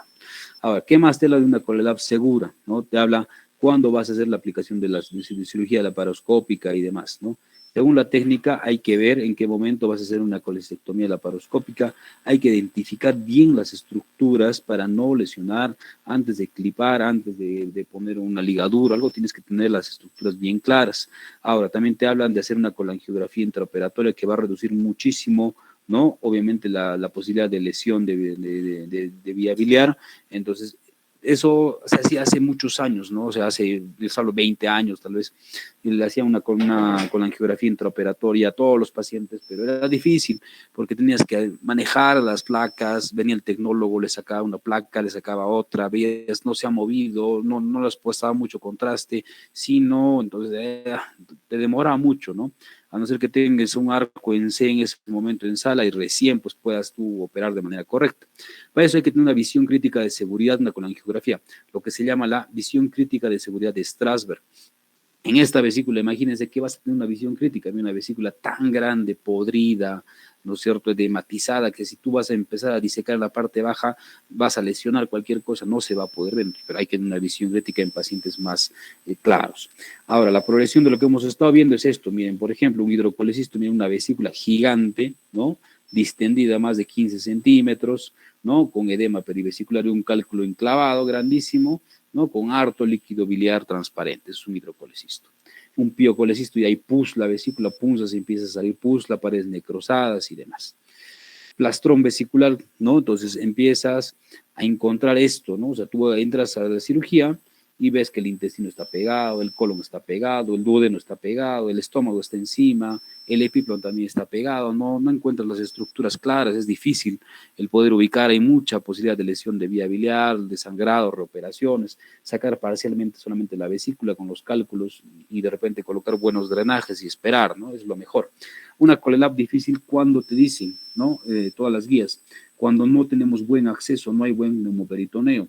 Ahora, ¿qué más te habla de una CoreLab segura? ¿No? Te habla cuándo vas a hacer la aplicación de la cirugía laparoscópica y demás, ¿no? Según la técnica, hay que ver en qué momento vas a hacer una colestectomía laparoscópica, hay que identificar bien las estructuras para no lesionar antes de clipar, antes de poner una ligadura, algo tienes que tener las estructuras bien claras. Ahora, también te hablan de hacer una colangiografía intraoperatoria que va a reducir muchísimo, ¿no? Obviamente la posibilidad de lesión de vía biliar. Entonces, eso se hacía hace muchos años, ¿no? O sea, hace, yo hablo 20 años tal vez, y le hacía una colangiografía intraoperatoria a todos los pacientes, pero era difícil porque tenías que manejar las placas, venía el tecnólogo, le sacaba una placa, le sacaba otra, veías, no se ha movido, no les puestaba mucho contraste, si no, entonces te demora mucho, ¿no? A no ser que tengas un arco en C en ese momento en sala y recién pues puedas tú operar de manera correcta. Para eso hay que tener una visión crítica de seguridad, una colangiografía, lo que se llama la visión crítica de seguridad de Strasberg. En esta vesícula, imagínense que vas a tener una visión crítica de una vesícula tan grande, podrida, ¿no es cierto?, dematizada, que si tú vas a empezar a disecar la parte baja, vas a lesionar cualquier cosa, no se va a poder ver, pero hay que tener una visión crítica en pacientes más claros. Ahora, la progresión de lo que hemos estado viendo es esto, miren, por ejemplo, un hidrocolecisto, miren, una vesícula gigante, ¿no?, distendida más de 15 centímetros, ¿no?, con edema perivesicular y un cálculo enclavado grandísimo, ¿no?, con harto líquido biliar transparente, es un hidrocolecisto. Un piocolecisto y hay pus, la vesícula punza, se empieza a salir pus, la paredes necrosadas y demás. Plastrón vesicular, ¿no? Entonces empiezas a encontrar esto, ¿no? O sea, tú entras a la cirugía y ves que el intestino está pegado, el colon está pegado, el duodeno está pegado, el estómago está encima, el epiplón también está pegado, no encuentras las estructuras claras, es difícil el poder ubicar, hay mucha posibilidad de lesión de vía biliar, de sangrado, reoperaciones, sacar parcialmente solamente la vesícula con los cálculos y de repente colocar buenos drenajes y esperar, ¿no? Es lo mejor. Una CoreLab difícil cuando te dicen, ¿no? Todas las guías, cuando no tenemos buen acceso, no hay buen neumoperitoneo,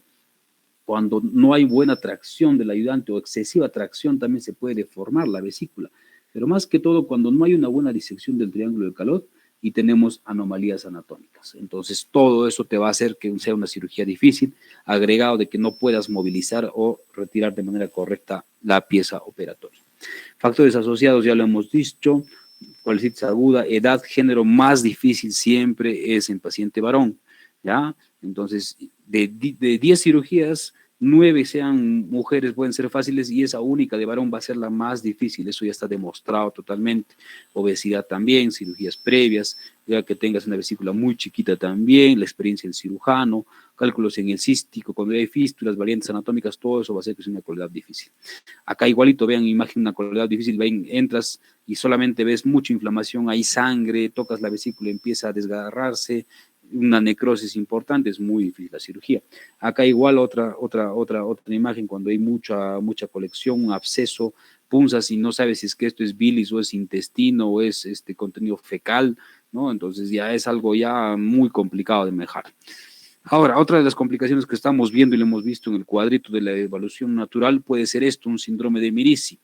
cuando no hay buena tracción del ayudante o excesiva tracción, también se puede deformar la vesícula. Pero más que todo, cuando no hay una buena disección del triángulo de Calot y tenemos anomalías anatómicas. Entonces, todo eso te va a hacer que sea una cirugía difícil, agregado de que no puedas movilizar o retirar de manera correcta la pieza operatoria. Factores asociados, ya lo hemos dicho, colecitis aguda, edad, género, más difícil siempre es en paciente varón, ¿ya? Entonces, de 10 cirugías, 9 sean mujeres, pueden ser fáciles, y esa única de varón va a ser la más difícil, eso ya está demostrado totalmente. Obesidad también, cirugías previas, ya que tengas una vesícula muy chiquita también, la experiencia del cirujano, cálculos en el cístico, cuando hay fístulas, variantes anatómicas, todo eso va a ser que es una CoreLab difícil. Acá igualito, vean, imagen una CoreLab difícil, ven, entras y solamente ves mucha inflamación, hay sangre, tocas la vesícula, empieza a desgarrarse, una necrosis importante, es muy difícil la cirugía. Acá igual otra imagen cuando hay mucha colección, un absceso, punzas y no sabes si es que esto es bilis o es intestino o es contenido fecal, ¿no? Entonces ya es algo ya muy complicado de manejar. Ahora, otra de las complicaciones que estamos viendo y lo hemos visto en el cuadrito de la evaluación natural puede ser esto, un síndrome de Mirici,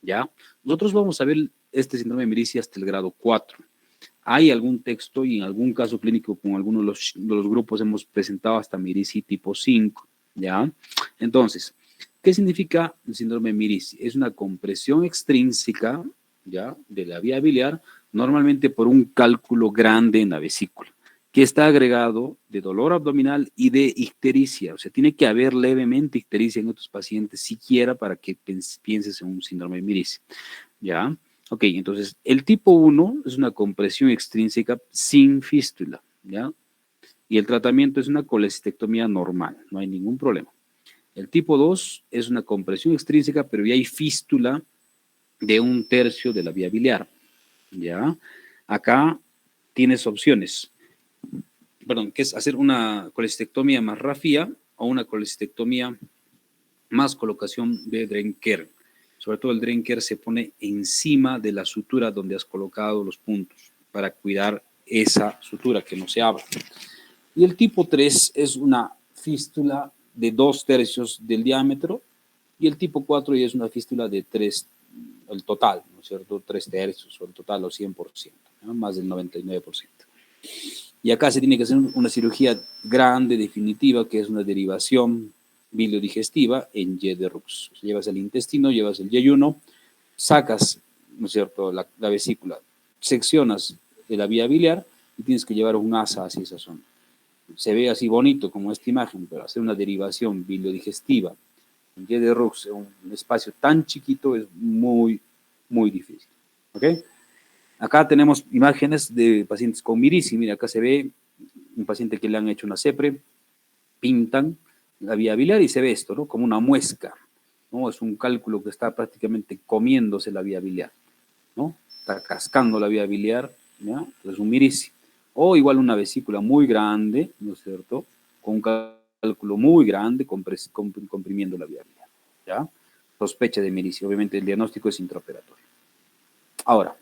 ¿ya? Nosotros vamos a ver este síndrome de Mirici hasta el grado 4. Hay algún texto y en algún caso clínico con algunos de los grupos hemos presentado hasta Mirici tipo 5, ¿ya? Entonces, ¿qué significa el síndrome de Mirici? Es una compresión extrínseca, ¿ya?, de la vía biliar, normalmente por un cálculo grande en la vesícula, que está agregado de dolor abdominal y de ictericia. O sea, tiene que haber levemente ictericia en estos pacientes siquiera para que pienses en un síndrome de Mirici, ¿ya? Ok, entonces el tipo 1 es una compresión extrínseca sin fístula, ¿ya? Y el tratamiento es una colecistectomía normal, no hay ningún problema. El tipo 2 es una compresión extrínseca, pero ya hay fístula de 1/3 de la vía biliar, ¿ya? Acá tienes opciones, perdón, que es hacer una colecistectomía más rafía o una colecistectomía más colocación de Drenker. Sobre todo el Drenker se pone encima de la sutura donde has colocado los puntos para cuidar esa sutura que no se abra. Y el tipo 3 es una fístula de 2/3 del diámetro y el tipo 4 ya es una fístula de 3 el total, ¿no es cierto? 3/3 o el total o 100%, ¿no? Más del 99%. Y acá se tiene que hacer una cirugía grande, definitiva, que es una derivación biliodigestiva en Y de Rux. O sea, llevas el intestino, llevas el yeyuno, sacas, ¿no es cierto?, la vesícula, seccionas de la vía biliar y tienes que llevar un asa hacia esa zona. Se ve así bonito como esta imagen, pero hacer una derivación biliodigestiva en Y de Rux en un espacio tan chiquito es muy, muy difícil. ¿Ok? Acá tenemos imágenes de pacientes con mirici. Mira, acá se ve un paciente que le han hecho una CEPRE, pintan la vía biliar y se ve esto, ¿no? Como una muesca, ¿no? Es un cálculo que está prácticamente comiéndose la vía biliar, ¿no? Está cascando la vía biliar, ¿ya? Entonces un mirici. O igual una vesícula muy grande, ¿no es cierto? Con un cálculo muy grande comprimiendo la vía biliar, ¿ya? Sospecha de mirici. Obviamente el diagnóstico es intraoperatorio. Ahora,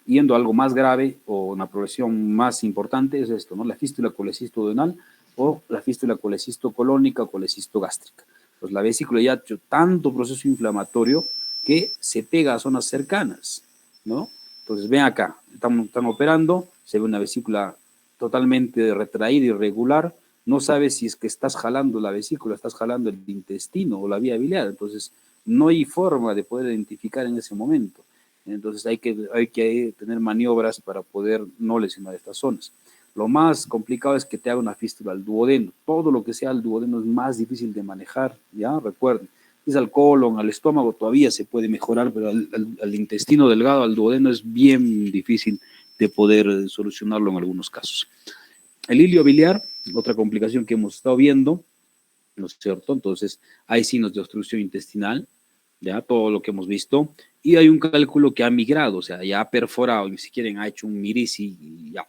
yendo a algo más grave o una progresión más importante es esto, ¿no? La fístula colecisto-duodenal o la fístula colecisto-colónica o colecisto-gástrica. Pues la vesícula ya ha hecho tanto proceso inflamatorio que se pega a zonas cercanas, ¿no? Entonces, ven acá, están operando, se ve una vesícula totalmente retraída, irregular, no sabes si es que estás jalando la vesícula, estás jalando el intestino o la vía biliar, entonces no hay forma de poder identificar en ese momento. Entonces hay que tener maniobras para poder no lesionar estas zonas. Lo más complicado es que te haga una fístula al duodeno. Todo lo que sea al duodeno es más difícil de manejar, ¿ya? Recuerden, es al colon, al estómago todavía se puede mejorar, pero al intestino delgado, al duodeno es bien difícil de poder solucionarlo en algunos casos. El hilio biliar, otra complicación que hemos estado viendo, ¿no es cierto? Entonces hay signos de obstrucción intestinal, ya todo lo que hemos visto, y hay un cálculo que ha migrado, o sea, ya ha perforado, y si quieren ha hecho un mirici, ya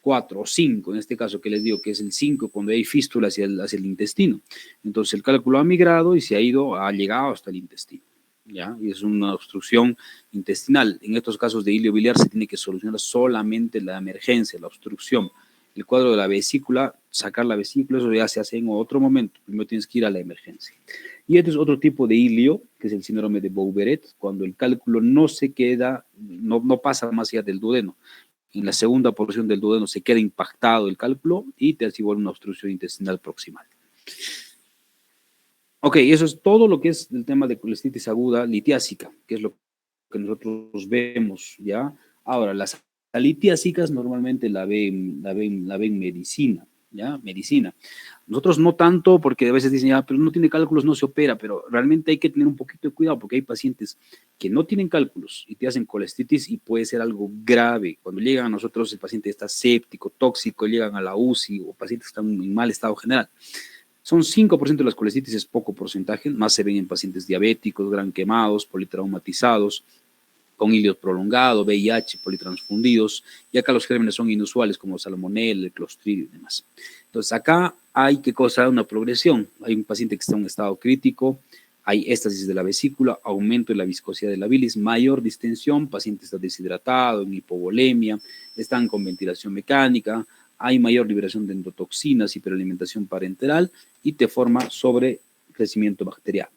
4 o 5, en este caso que les digo que es el 5 cuando hay fístula hacia el intestino. Entonces el cálculo ha migrado y se ha llegado hasta el intestino, ¿ya? Y es una obstrucción intestinal. En estos casos de hilio biliar se tiene que solucionar solamente la emergencia, la obstrucción. El cuadro de la vesícula, sacar la vesícula, eso ya se hace en otro momento. Primero tienes que ir a la emergencia. Y este es otro tipo de hilio, que es el síndrome de Bouberet, cuando el cálculo no se queda, no pasa más allá del duodeno. En la segunda porción del duodeno se queda impactado el cálculo y te hace igual una obstrucción intestinal proximal. Ok, eso es todo lo que es el tema de colestitis aguda litiásica, que es lo que nosotros vemos, ¿ya? Ahora, las litiásicas normalmente la ven medicina, ¿ya? Medicina. Nosotros no tanto, porque a veces dicen, ya, pero no tiene cálculos, no se opera, pero realmente hay que tener un poquito de cuidado, porque hay pacientes que no tienen cálculos y te hacen colestitis y puede ser algo grave. Cuando llegan a nosotros, el paciente está séptico, tóxico, llegan a la UCI o pacientes que están en mal estado general. Son 5% de las colestitis, es poco porcentaje, más se ven en pacientes diabéticos, gran quemados, politraumatizados, con hilios prolongados, VIH, politransfundidos, y acá los gérmenes son inusuales como salmonella, el clostridio y demás. Entonces acá hay que causar una progresión. Hay un paciente que está en un estado crítico, hay éstasis de la vesícula, aumento de la viscosidad de la bilis, mayor distensión, paciente está deshidratado, en hipovolemia, están con ventilación mecánica, hay mayor liberación de endotoxinas, hiperalimentación parenteral y te forma sobrecrecimiento bacteriano.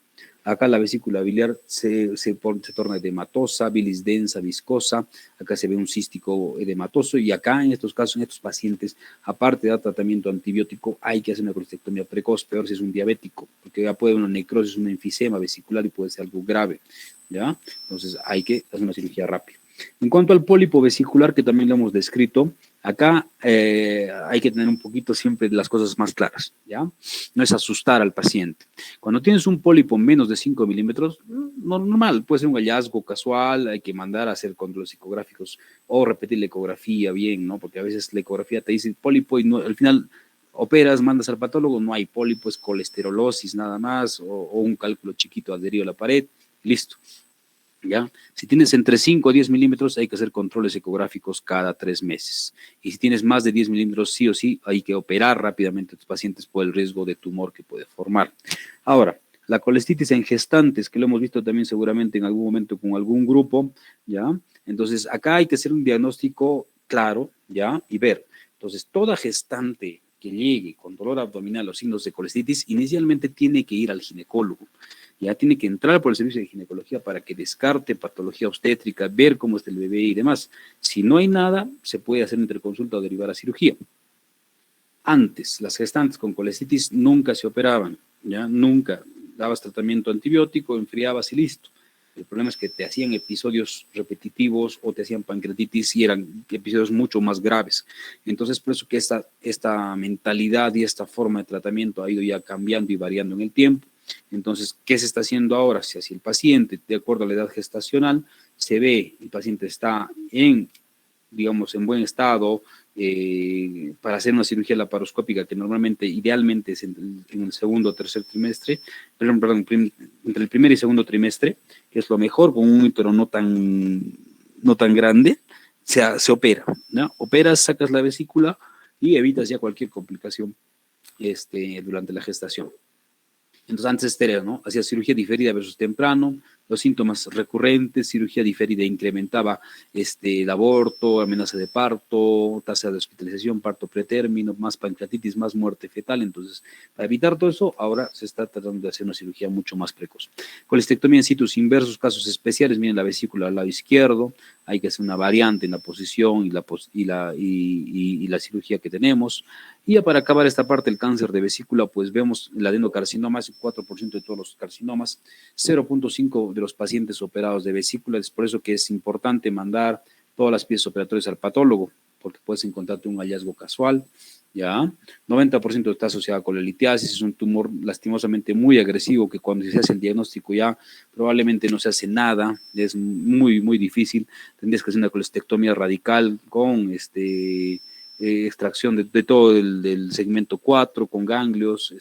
Acá la vesícula biliar se torna edematosa, bilis densa, viscosa. Acá se ve un cístico edematoso y acá en estos casos, en estos pacientes, aparte de dar tratamiento antibiótico, hay que hacer una colestectomía precoz, peor si es un diabético, porque ya puede haber una necrosis, un enfisema vesicular y puede ser algo grave, ¿ya? Entonces hay que hacer una cirugía rápida. En cuanto al pólipo vesicular, que también lo hemos descrito, acá hay que tener un poquito siempre las cosas más claras, ¿ya? No es asustar al paciente. Cuando tienes un pólipo menos de 5 milímetros, normal, puede ser un hallazgo casual, hay que mandar a hacer controles ecográficos o repetir la ecografía bien, ¿no? Porque a veces la ecografía te dice pólipo y no, al final operas, mandas al patólogo, no hay pólipo, es colesterolosis nada más o un cálculo chiquito adherido a la pared, listo. ¿Ya? Si tienes entre 5 o 10 milímetros, hay que hacer controles ecográficos cada 3 meses. Y si tienes más de 10 milímetros, sí o sí, hay que operar rápidamente a tus pacientes por el riesgo de tumor que puede formar. Ahora, la colestitis en gestantes, que lo hemos visto también seguramente en algún momento con algún grupo, ¿ya? Entonces, acá hay que hacer un diagnóstico claro, ¿ya? Y ver. Entonces, toda gestante que llegue con dolor abdominal o signos de colestitis, inicialmente tiene que ir al ginecólogo. ya tiene que entrar por el servicio de ginecología para que descarte patología obstétrica, ver cómo está el bebé y demás. Si no hay nada, se puede hacer interconsulta o derivar a cirugía. Antes, las gestantes con colestitis nunca se operaban, ya nunca. Dabas tratamiento antibiótico, enfriabas y listo. El problema es que te hacían episodios repetitivos o te hacían pancreatitis y eran episodios mucho más graves. Entonces, por eso que esta mentalidad y esta forma de tratamiento ha ido ya cambiando y variando en el tiempo. Entonces, ¿qué se está haciendo ahora? Si el paciente, de acuerdo a la edad gestacional, se ve, el paciente está en, digamos, en buen estado, para hacer una cirugía laparoscópica que normalmente, idealmente es en el segundo o tercer trimestre, perdón, entre el primer y segundo trimestre, que es lo mejor, con un útero no tan grande, se opera, ¿no? Operas, sacas la vesícula y evitas ya cualquier complicación durante la gestación. Entonces antes era, ¿no? Hacía cirugía diferida versus temprano, los síntomas recurrentes, cirugía diferida incrementaba el aborto, amenaza de parto, tasa de hospitalización, parto pretérmino, más pancreatitis, más muerte fetal. Entonces, para evitar todo eso, ahora se está tratando de hacer una cirugía mucho más precoz. Colestectomía en situs inversos, casos especiales, miren la vesícula al lado izquierdo, hay que hacer una variante en la posición y la cirugía que tenemos. Y ya para acabar esta parte del cáncer de vesícula, pues vemos el adenocarcinoma, es el 4% de todos los carcinomas, 0.5% de los pacientes operados de vesícula. Es por eso que es importante mandar todas las piezas operatorias al patólogo, porque puedes encontrarte un hallazgo casual, ¿ya? 90% está asociado con la litiasis, es un tumor lastimosamente muy agresivo que cuando se hace el diagnóstico ya probablemente no se hace nada, es muy, muy difícil. Tendrías que hacer una colestectomía radical con extracción de todo del segmento 4 con ganglios,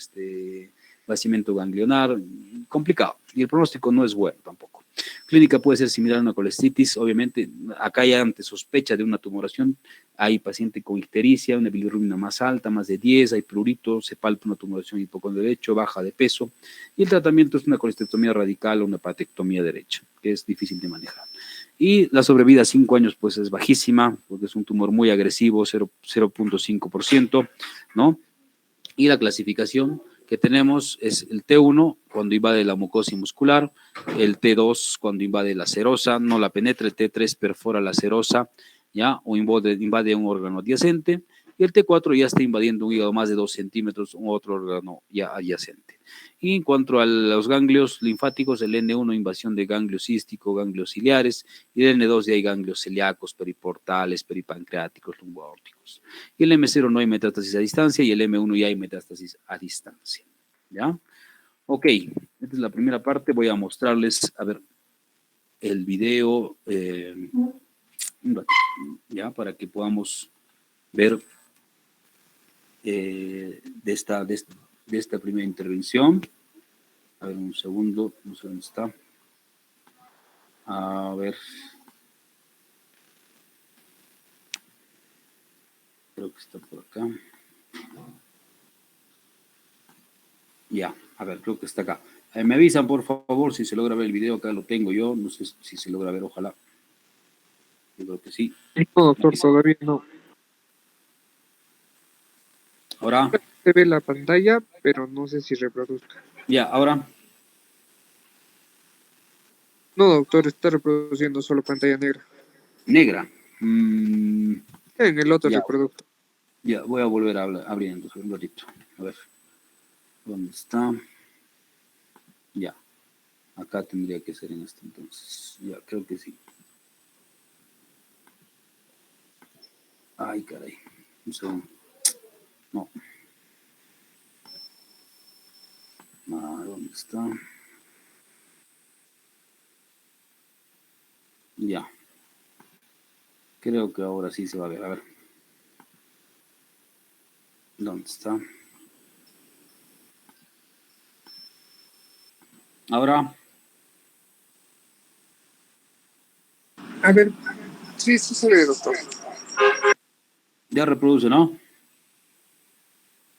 vaciamiento ganglionar, complicado. Y el pronóstico no es bueno tampoco. Clínica puede ser similar a una colestitis, obviamente, acá ya ante sospecha de una tumoración, hay paciente con ictericia, una bilirrubina más alta, más de 10, hay prurito, se palpa una tumoración hipocondrio derecho, baja de peso, y el tratamiento es una colestectomía radical o una patectomía derecha, que es difícil de manejar. Y la sobrevida a 5 años pues es bajísima, porque es un tumor muy agresivo, 0.5%, ¿no? Y la clasificación que tenemos es el T1 cuando invade la mucosa muscular, el T2 cuando invade la serosa, no la penetra, el T3 perfora la serosa, ¿ya? O invade un órgano adyacente, y el T4 ya está invadiendo un hígado más de 2 centímetros, un otro órgano ya adyacente. Y en cuanto a los ganglios linfáticos, el N1 invasión de ganglio cístico, ganglios ciliares, y el N2 ya hay ganglios celíacos, periportales, peripancreáticos, lumboaórticos. Y el M0 no hay metástasis a distancia y el M1 ya hay metástasis a distancia. ¿Ya? Ok, esta es la primera parte. Voy a mostrarles, a ver, el video, ya, para que podamos ver de esta primera intervención. A ver, un segundo, no sé dónde está. A ver. Creo que está por acá. Ya, a ver, creo que está acá. Me avisan, por favor, si se logra ver el video. Acá lo tengo yo. No sé si se logra ver, ojalá. Yo creo que sí.
No, doctor, todavía no.
Ahora.
Se ve la pantalla, pero no sé si reproduzca.
Ya, ahora.
No, doctor, está reproduciendo solo pantalla negra.
Negra.
En el otro
Ya,
reproductor.
ya, voy a volver a abriendo un ratito. A ver. ¿Dónde está? Ya. Acá tendría que ser en este entonces. Ya, creo que sí. Ay, caray. Un segundo. No. Ah, ¿dónde está? Ya. Creo que ahora sí se va a ver. A ver. ¿Dónde está? Ahora.
A ver, sí se ve, doctor.
Ya reproduce, ¿no?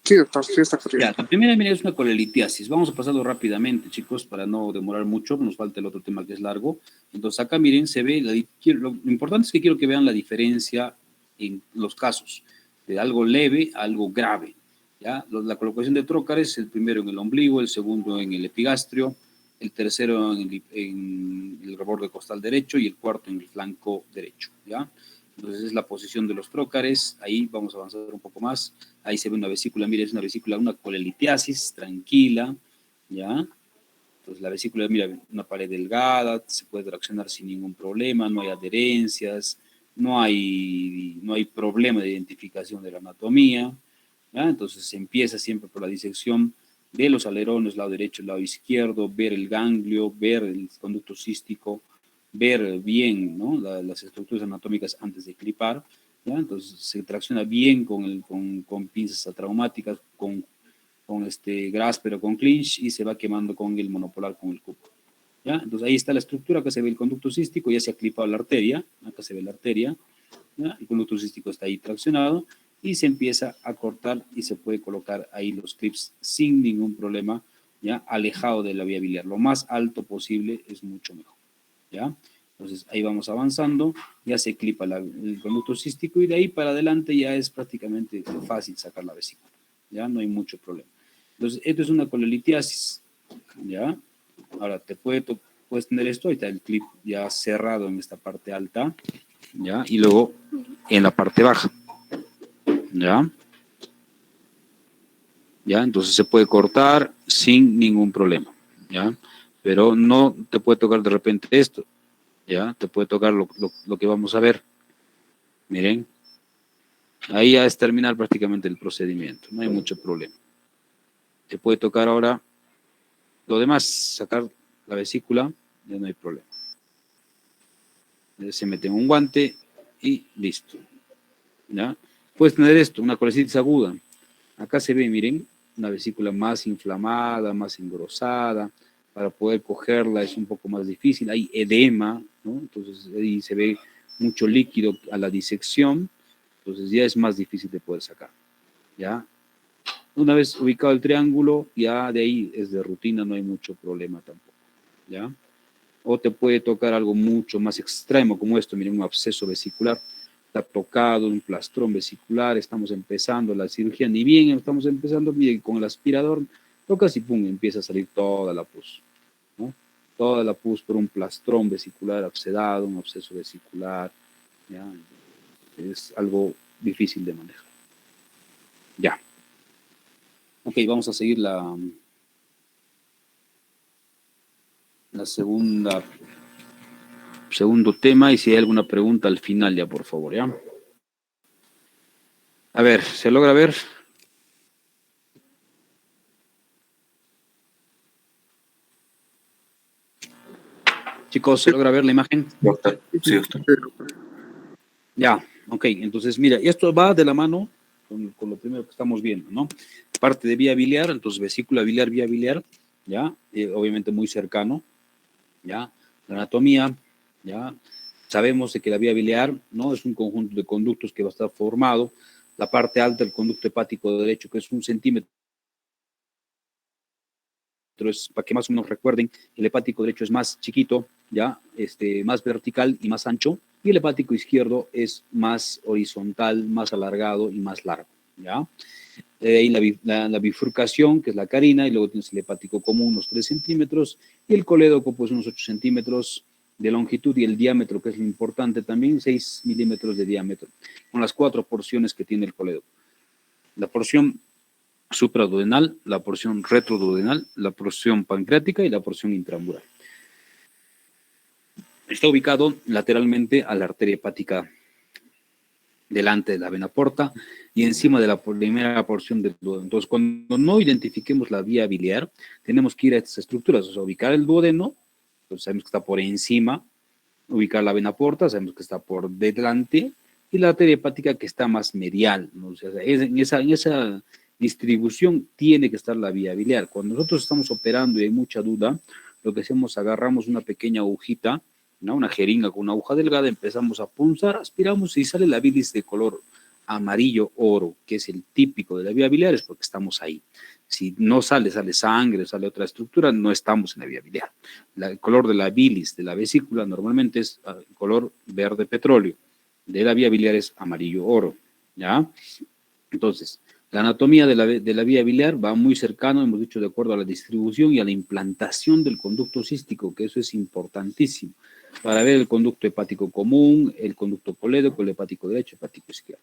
Sí, doctor, sí está corriendo.
Ya, la primera mira es una colelitiasis. Vamos a pasarlo rápidamente, chicos, para no demorar mucho. Nos falta el otro tema que es largo. Entonces, acá miren, se ve, lo importante es que quiero que vean la diferencia en los casos, de algo leve a algo grave. ¿Ya? La colocación de trócares, el primero en el ombligo, el segundo en el epigastrio, el tercero en el reborde costal derecho y el cuarto en el flanco derecho, ¿ya? Entonces es la posición de los trócares, ahí vamos a avanzar un poco más, ahí se ve una vesícula, mira, es una vesícula, una colelitiasis, tranquila, ¿ya? Entonces la vesícula, mira, una pared delgada, se puede traccionar sin ningún problema, no hay adherencias, no hay problema de identificación de la anatomía, ¿ya? Entonces se empieza siempre por la disección de los alerones, lado derecho, lado izquierdo, ver el ganglio, ver el conducto cístico, ver bien, ¿no?, las estructuras anatómicas antes de clipar, ¿ya? Entonces se tracciona bien con pinzas atraumáticas, con grasper o con clinch, y se va quemando con el monopolar, con el cubo, ¿ya? Entonces ahí está la estructura, acá se ve el conducto cístico, ya se ha clipado la arteria, acá se ve la arteria, ¿ya? El conducto cístico está ahí traccionado, y se empieza a cortar y se puede colocar ahí los clips sin ningún problema, ¿ya? Alejado de la vía biliar, lo más alto posible es mucho mejor, ¿ya? Entonces ahí vamos avanzando, ya se clipa el conducto cístico y de ahí para adelante ya es prácticamente fácil sacar la vesícula, ya no hay mucho problema. Entonces esto es una colelitiasis, ¿ya? Ahora puedes tener esto, ahí está el clip ya cerrado en esta parte alta, ¿ya? Y luego en la parte baja, ¿ya? ¿Ya? Entonces se puede cortar sin ningún problema, ¿ya? Pero no te puede tocar de repente esto, ¿ya? Te puede tocar lo que vamos a ver. Miren, ahí ya es terminar prácticamente el procedimiento, no hay mucho problema. Te puede tocar ahora lo demás, sacar la vesícula, ya no hay problema. Se mete en un guante y listo, ¿ya? Puedes tener esto, una colecitis aguda. Acá se ve, miren, una vesícula más inflamada, más engrosada. Para poder cogerla es un poco más difícil. Hay edema, ¿no? Entonces ahí se ve mucho líquido a la disección. Entonces ya es más difícil de poder sacar, ¿ya? Una vez ubicado el triángulo, ya de ahí es de rutina, no hay mucho problema tampoco, ¿ya? O te puede tocar algo mucho más extremo como esto, miren, un absceso vesicular, está tocado, un plastrón vesicular, estamos empezando la cirugía, ni bien estamos empezando, miren, con el aspirador, tocas y pum, empieza a salir toda la pus, ¿no? Toda la pus por un plastrón vesicular abscedado, un absceso vesicular, ¿ya? Es algo difícil de manejar. Ya. Ok, vamos a seguir la segundo tema, y si hay alguna pregunta al final ya, por favor, ¿ya? A ver, ¿se logra ver? Chicos, ¿se logra ver la imagen?
Doctor, sí, doctor.
Ya, ok, entonces mira, esto va de la mano con lo primero que estamos viendo, ¿no? Parte de vía biliar, entonces vesícula biliar, vía biliar, ¿ya? Obviamente muy cercano, ¿ya? La anatomía, ¿ya? Sabemos de que la vía biliar, ¿no?, es un conjunto de conductos que va a estar formado. La parte alta del conducto hepático derecho, que es 1 centímetro, es, para que más o menos recuerden, el hepático derecho es más chiquito, ¿ya? Más vertical y más ancho, y el hepático izquierdo es más horizontal, más alargado y más largo, ¿ya? Ahí la bifurcación, que es la carina, y luego tienes el hepático común, unos 3 centímetros, y el colédoco, pues unos 8 centímetros de longitud, y el diámetro, que es lo importante también, 6 milímetros de diámetro, con las 4 porciones que tiene el colédoco. La porción supraduodenal, la porción retroduodenal, la porción pancreática y la porción intramural. Está ubicado lateralmente a la arteria hepática delante de la vena porta y encima de la primera porción del duodeno. Entonces, cuando no identifiquemos la vía biliar, tenemos que ir a estas estructuras, o sea, ubicar el duodeno, pues sabemos que está por encima, ubicar la vena porta, sabemos que está por delante, y la arteria hepática que está más medial, ¿no? O sea, en esa distribución tiene que estar la vía biliar. Cuando nosotros estamos operando y hay mucha duda, lo que hacemos, agarramos una pequeña agujita, ¿no?, una jeringa con una aguja delgada, empezamos a punzar, aspiramos y sale la bilis de color amarillo oro, que es el típico de la vía biliar, es porque estamos ahí. Si no sale sangre, sale otra estructura, no estamos en la vía biliar. El color de la bilis de la vesícula normalmente es color verde petróleo, de la vía biliar es amarillo oro, ¿ya? Entonces, La anatomía de la vía biliar va muy cercano, hemos dicho, de acuerdo a la distribución y a la implantación del conducto cístico, que eso es importantísimo, para ver el conducto hepático común, el conducto colédoco, el hepático derecho, hepático izquierdo.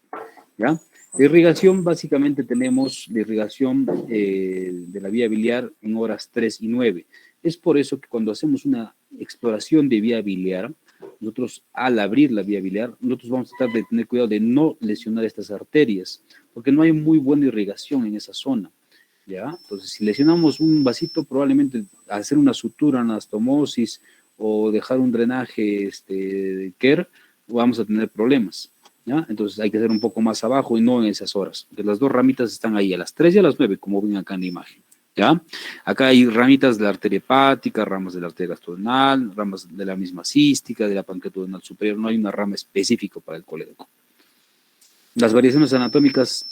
¿Ya? De irrigación, básicamente tenemos la irrigación de la vía biliar en horas 3 y 9. Es por eso que cuando hacemos una exploración de vía biliar, nosotros al abrir la vía biliar, nosotros vamos a tratar de tener cuidado de no lesionar estas arterias, porque no hay muy buena irrigación en esa zona, ¿ya? Entonces, si lesionamos un vasito, probablemente hacer una sutura, una anastomosis o dejar un drenaje de Kerr, vamos a tener problemas, ¿ya? Entonces hay que hacer un poco más abajo y no en esas horas, porque las dos ramitas están ahí, a las 3 y a las 9, como ven acá en la imagen, ¿ya? Acá hay ramitas de la arteria hepática, ramas de la arteria gastrodenal, ramas de la misma cística, de la pancreatodenal superior, no hay una rama específica para el colédoco. Las variaciones anatómicas,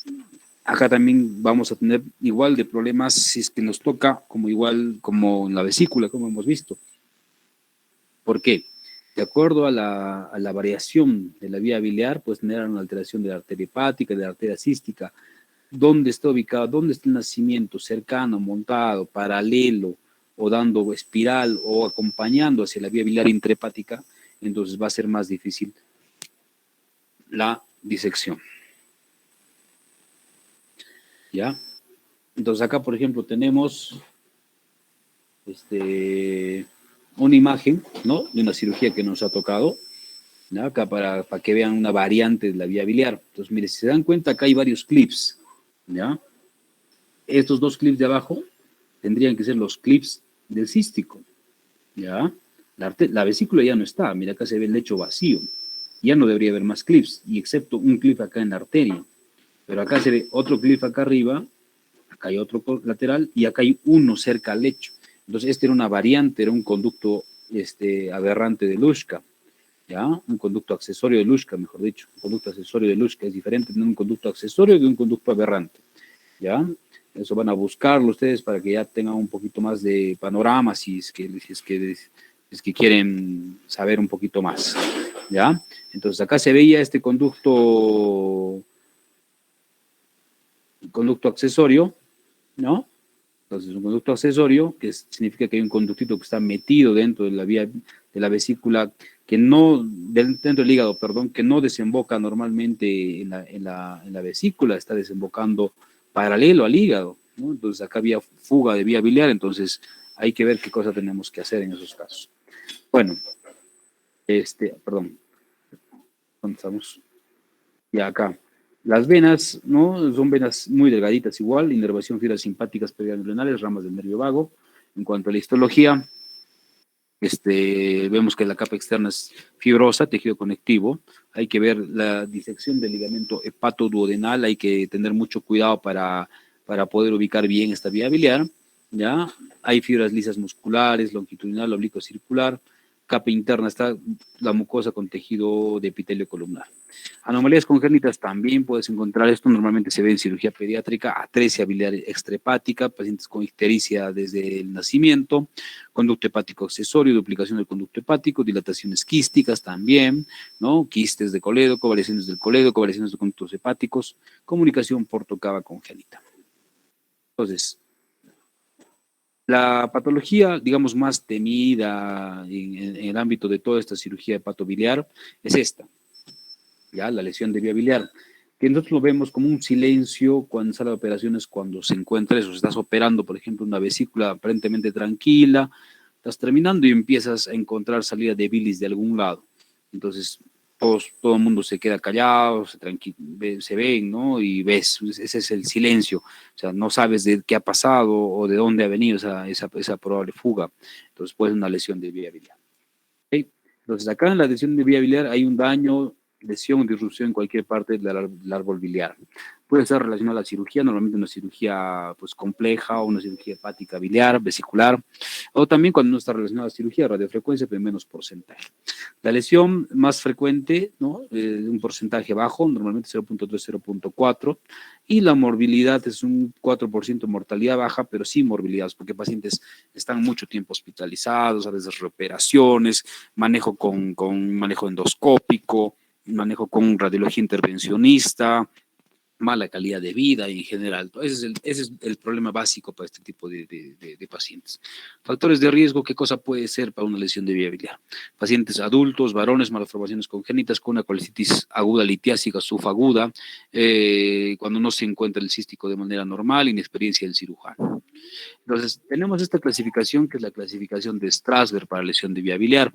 acá también vamos a tener igual de problemas si es que nos toca, como igual como en la vesícula, como hemos visto. ¿Por qué? De acuerdo a la variación de la vía biliar, pues tener una alteración de la arteria hepática, de la arteria cística, dónde está ubicado, dónde está el nacimiento, cercano, montado, paralelo, o dando espiral, o acompañando hacia la vía biliar intrahepática, entonces va a ser más difícil la disección. ¿Ya? Entonces acá, por ejemplo, tenemos una imagen, ¿no? De una cirugía que nos ha tocado, ¿no? Acá para que vean una variante de la vía biliar. Entonces, mire, si se dan cuenta, acá hay varios clips, ¿ya? Estos dos clips de abajo tendrían que ser los clips del cístico, ¿ya? La vesícula ya no está, mira, acá se ve el lecho vacío. Ya no debería haber más clips, y excepto un clip acá en la arteria. Pero acá se ve otro clip acá arriba, acá hay otro lateral, y acá hay uno cerca al lecho. Entonces, este era una variante, era un conducto aberrante de Luschka, ¿ya? Un conducto accesorio de Luschka, mejor dicho. Un conducto accesorio de Luschka es diferente de un conducto accesorio de un conducto aberrante, ¿ya? Eso van a buscarlo ustedes para que ya tengan un poquito más de panorama si es que quieren saber un poquito más, ¿ya? Entonces, acá se veía este conducto accesorio, ¿no? Entonces, un conducto accesorio, que significa que hay un conductito que está metido dentro de la vía de la vesícula, que no, dentro del hígado, perdón, que no desemboca normalmente en la vesícula, está desembocando paralelo al hígado, ¿no? Entonces, acá había fuga de vía biliar, entonces hay que ver qué cosa tenemos que hacer en esos casos. Bueno, perdón, ¿dónde estamos? Ya acá. Las venas, ¿no? Son venas muy delgaditas igual, inervación, fibras simpáticas periganglionales, ramas del nervio vago. En cuanto a la histología, vemos que la capa externa es fibrosa, tejido conectivo. Hay que ver la disección del ligamento hepatoduodenal, hay que tener mucho cuidado para poder ubicar bien esta vía biliar, ¿ya? Hay fibras lisas musculares, longitudinal, oblicuo circular. Capa interna está la mucosa con tejido de epitelio columnar. Anomalías congénitas también puedes encontrar esto, normalmente se ve en cirugía pediátrica, atresia biliar extrahepática, pacientes con ictericia desde el nacimiento, conducto hepático accesorio, duplicación del conducto hepático, dilataciones quísticas también, ¿no? Quistes de colédoco, variaciones del colédoco, variaciones de conductos hepáticos, comunicación portocava congénita. Entonces, la patología, digamos, más temida en el ámbito de toda esta cirugía hepatobiliar es esta, ¿ya? La lesión de vía biliar, que nosotros lo vemos como un silencio cuando sale de operaciones, cuando se encuentra eso, estás operando, por ejemplo, una vesícula aparentemente tranquila, estás terminando y empiezas a encontrar salida de bilis de algún lado. Entonces, todo el mundo se queda callado, se ven, ¿no? Y ves, ese es el silencio. O sea, no sabes de qué ha pasado o de dónde ha venido esa probable fuga. Entonces, puede ser una lesión de vía biliar. ¿Okay? Entonces, acá en la lesión de vía biliar hay un daño, lesión o disrupción en cualquier parte del árbol biliar. Puede estar relacionado a la cirugía, normalmente una cirugía pues, compleja o una cirugía hepática biliar, vesicular, o también cuando no está relacionada a la cirugía, radiofrecuencia, pero menos porcentaje. La lesión más frecuente, ¿no? Un porcentaje bajo, normalmente 0.3, 0.4, y la morbilidad es un 4% mortalidad baja, pero sin morbilidad, porque pacientes están mucho tiempo hospitalizados, a veces reoperaciones, manejo con manejo endoscópico, manejo con radiología intervencionista, mala calidad de vida en general. Ese es el problema básico para este tipo de pacientes. Factores de riesgo, ¿qué cosa puede ser para una lesión de viabilidad? Pacientes adultos, varones, malformaciones congénitas con una colecitis aguda litiásica subaguda, cuando no se encuentra el cístico de manera normal, inexperiencia del cirujano. Entonces, tenemos esta clasificación que es la clasificación de Strasberg para lesión de vía biliar,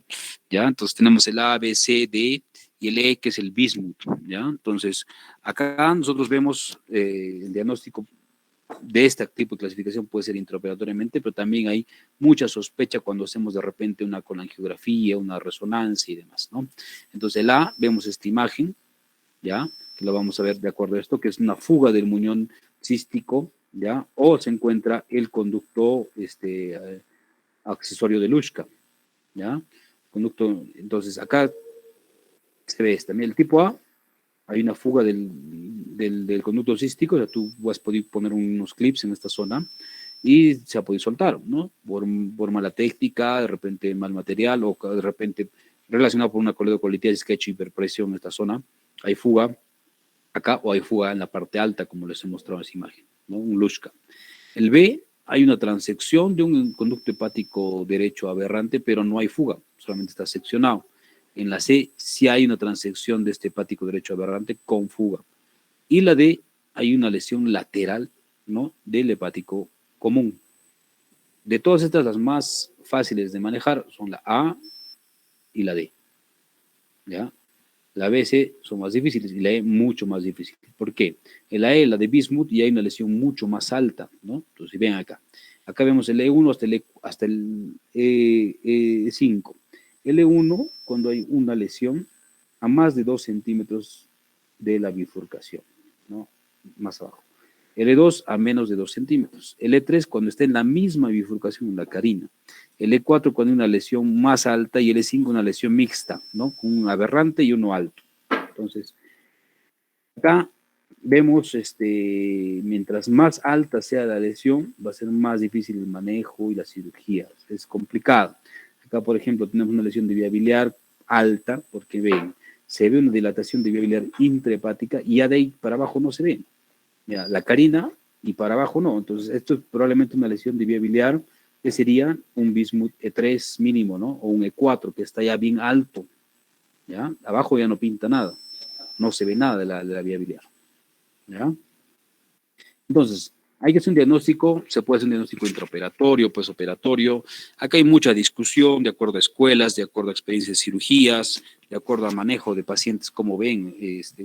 ¿ya? Entonces, tenemos el A, B, C, D y el E, que es el bismuth, ¿ya? Entonces, acá nosotros vemos el diagnóstico de este tipo de clasificación puede ser intraoperatoriamente, pero también hay mucha sospecha cuando hacemos de repente una colangiografía, una resonancia y demás, ¿no? Entonces, el A, vemos esta imagen, ¿ya? Que lo vamos a ver de acuerdo a esto, que es una fuga del muñón cístico, ¿ya? O se encuentra el conducto accesorio de Luschka, ¿ya? Conducto, entonces acá se ve también el tipo A, hay una fuga del conducto cístico, o sea, tú has podido poner unos clips en esta zona y se ha podido soltar, ¿no? Por mala técnica, de repente mal material o de repente relacionado por una coledocolitis que ha hecho hiperpresión en esta zona, hay fuga acá o hay fuga en la parte alta, como les he mostrado en esa imagen, ¿no? Un Luschka. El B, hay una transección de un conducto hepático derecho aberrante, pero no hay fuga, solamente está seccionado. En la C, sí hay una transección de este hepático derecho aberrante con fuga. Y la D, hay una lesión lateral, ¿no? Del hepático común. De todas estas, las más fáciles de manejar son la A y la D, ¿ya? La B, C son más difíciles y la E mucho más difícil. ¿Por qué? En la E, la de bismuth, y hay una lesión mucho más alta, ¿no? Entonces, ven acá. Acá vemos el E1 hasta el E5. El E1, cuando hay una lesión a más de 2 centímetros de la bifurcación, ¿no? Más abajo. El E2 a menos de 2 centímetros. El E3 cuando está en la misma bifurcación en la carina. El E4 cuando hay una lesión más alta y el E5 una lesión mixta, ¿no? Con un aberrante y uno alto. Entonces, acá vemos, mientras más alta sea la lesión, va a ser más difícil el manejo y la cirugía. Es complicado. Acá, por ejemplo, tenemos una lesión de vía biliar alta, porque ven, se ve una dilatación de vía biliar intrahepática y ya de ahí para abajo no se ve. Ya, la carina y para abajo no. Entonces, esto es probablemente una lesión de vía biliar que sería un bismuth E3 mínimo, ¿no? O un E4 que está ya bien alto. ¿Ya? Abajo ya no pinta nada. No se ve nada de la vía biliar. ¿Ya? Entonces, hay que hacer un diagnóstico, se puede hacer un diagnóstico intraoperatorio, postoperatorio. Acá hay mucha discusión de acuerdo a escuelas, de acuerdo a experiencias de cirugías, de acuerdo a manejo de pacientes, como ven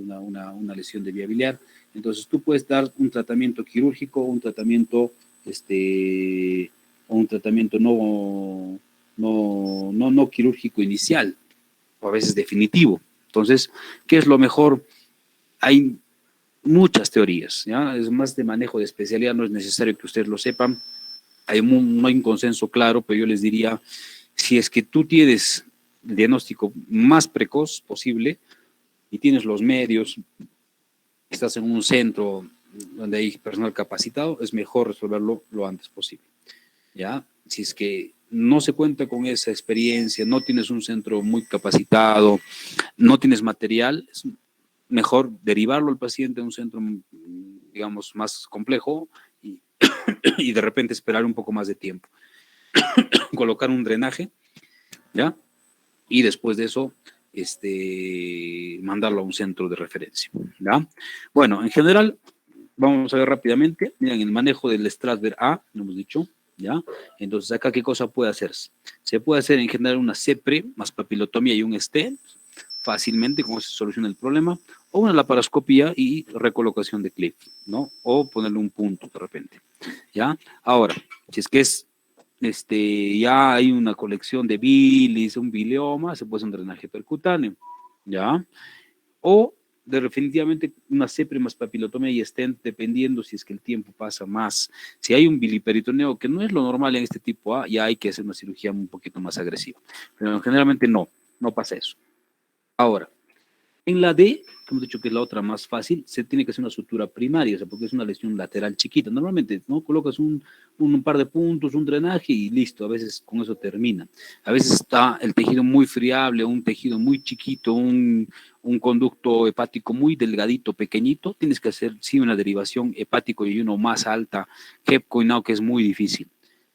una lesión de vía biliar. Entonces, tú puedes dar un tratamiento quirúrgico, un tratamiento no quirúrgico inicial, o a veces definitivo. Entonces, ¿qué es lo mejor? Hay muchas teorías, ¿ya? Es más de manejo de especialidad, no es necesario que ustedes lo sepan. No hay un consenso claro, pero yo les diría, si es que tú tienes el diagnóstico más precoz posible y tienes los medios, estás en un centro donde hay personal capacitado, es mejor resolverlo lo antes posible, ¿ya? Si es que no se cuenta con esa experiencia, no tienes un centro muy capacitado, no tienes material, es mejor derivarlo al paciente a un centro, digamos, más complejo y, y de repente esperar un poco más de tiempo. Colocar un drenaje, ¿ya? Y después de eso, mandarlo a un centro de referencia, ¿ya? Bueno, en general, vamos a ver rápidamente, miren, el manejo del Strasberg A, lo hemos dicho, ¿ya? Entonces, acá, ¿qué cosa puede hacerse? Se puede hacer en general una CEPRE más papilotomía y un stent, fácilmente, como se soluciona el problema, o una laparoscopía y recolocación de clip, ¿no? O ponerle un punto de repente, ¿ya? Ahora, si es que ya hay una colección de bilis, un bilioma, se puede hacer un drenaje percutáneo, ¿ya? O definitivamente una CEPRE más papilotomía y stent, dependiendo si es que el tiempo pasa más. Si hay un biliperitoneo, que no es lo normal en este tipo A, ya hay que hacer una cirugía un poquito más agresiva. Pero generalmente no pasa eso. Ahora, En la D, que hemos dicho que es la otra más fácil, se tiene que hacer una sutura primaria, o sea, porque es una lesión lateral chiquita. Normalmente, ¿no? Colocas un par de puntos, un drenaje y listo, a veces con eso termina. A veces está el tejido muy friable, un tejido muy chiquito, un conducto hepático muy delgadito, pequeñito, tienes que hacer, sí, una derivación hepático y uno más alta, HEPCO y NAO, que es muy difícil,